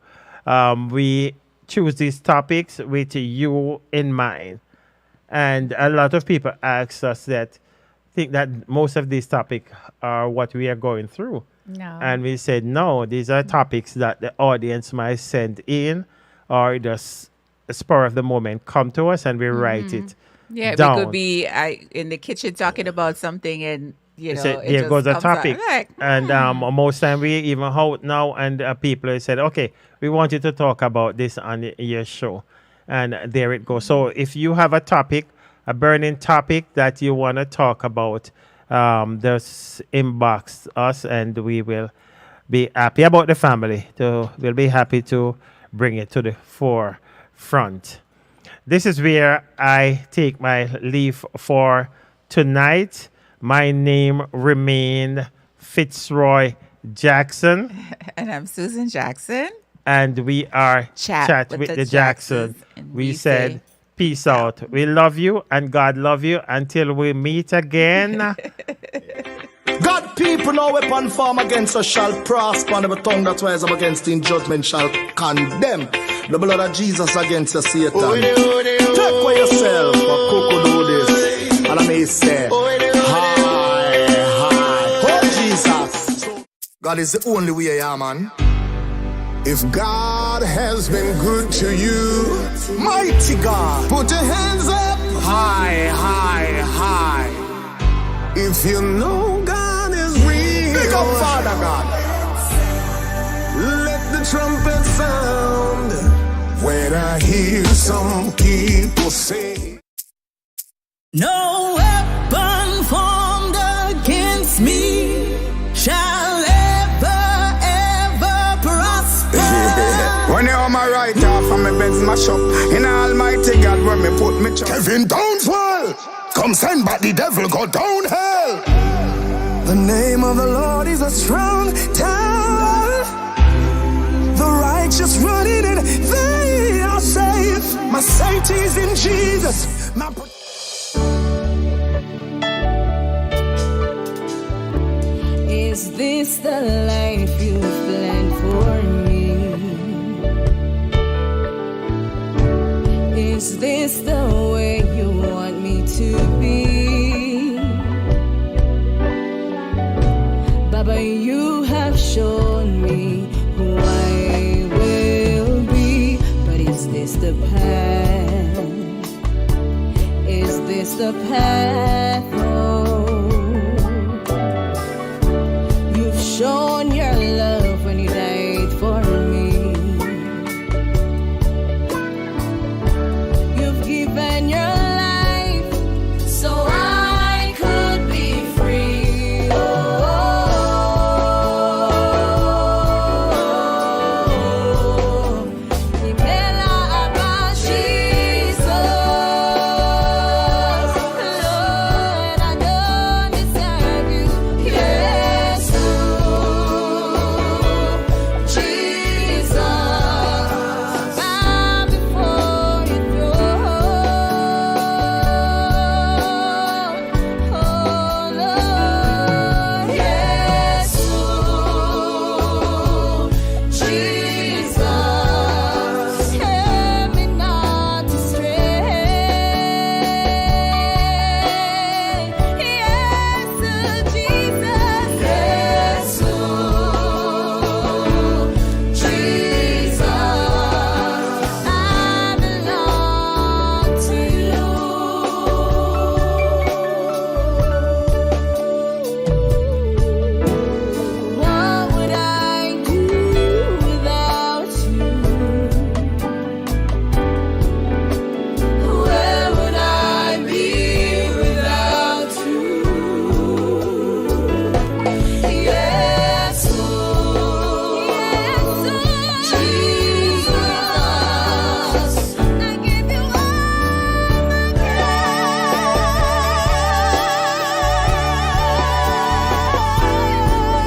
We choose these topics with you in mind. And a lot of people ask us think that most of these topics are what we are going through. No. And we said, no, these are topics that the audience might send in, or just a spur of the moment come to us and we write it Yeah, down. we could be in the kitchen talking about something and, you know, Say, it there just goes a comes out. topic. Like, And most time we even out now, and people said, okay, we want you to talk about this on your show. And there it goes. So if you have a topic, a burning topic that you want to talk about, just inbox us and we will be happy about the family. We'll be happy to bring it to the forefront. This is where I take my leave for tonight. My name remained Fitzroy Jackson, and I'm Susan Jackson. and we are Chat with with the the Jacksons. Jacksons, and We we said, say- peace out. We love you and God love you until we meet again. God people no weapon form against us shall prosper, and every tongue that rises up against in judgment shall condemn. The blood of Jesus against you, Satan. Take for yourself, for Coco do this. And I may say, hi, oh Jesus. God is the only way, yeah, man. If God has been good to you, mighty God, put your hands up high, high, high. If you know God is real, big up Father God. Let the trumpet sound when I hear some people say, No weapon formed against me shall ever prosper. when you on my right off and my bed's my shop, in Almighty God when me put me chop. Kevin Downswell, come send back the devil, go down hell. The name of the Lord is a strong tower. The righteous run in it, they are safe. My safety is in Jesus. Is this the life you've planned for me? Is this the way you want me to be? Baba, you have shown me who I will be. But is this the path? Is this the path? Oh, you've shown your love when you died for me. You've given your life so I could be free. Oh, Nimela aba Jesus. Lord, I don't deserve you. Yes, Jesus, I'm before your throne. Oh Lord, yes, Jesus, help me not to stray. Yes, Jesus, yes, Jesus, I belong to you. What would I do without you? Where would I be without you? Yes, Jesus, I give you all my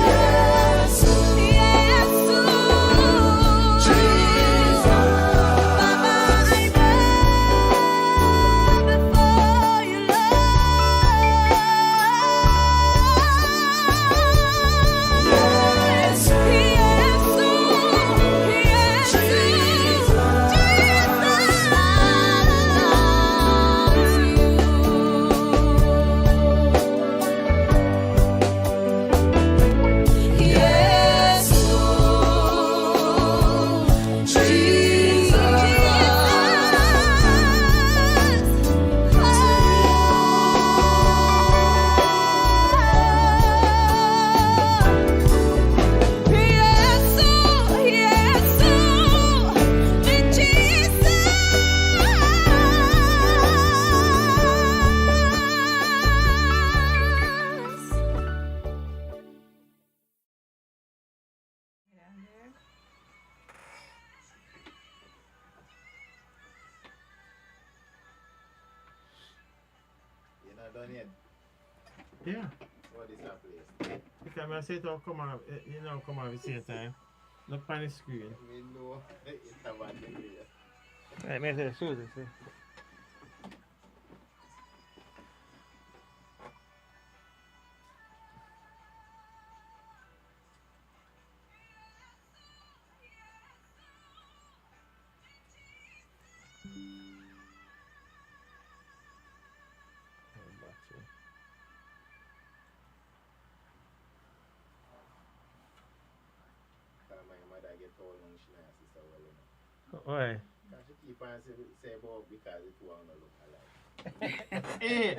yes, Jesus, Baba, I bow before you, Lord. Yes, yes, You're not done yet. Yeah. What is that place? Because I say to come on, come on at the same time. Look on the screen. We know it's a bad degree. Right, may I say, Susan, see. My mother get told when she not sister well, you know. Why? Because she keep on say about because it won't look alike. Hey,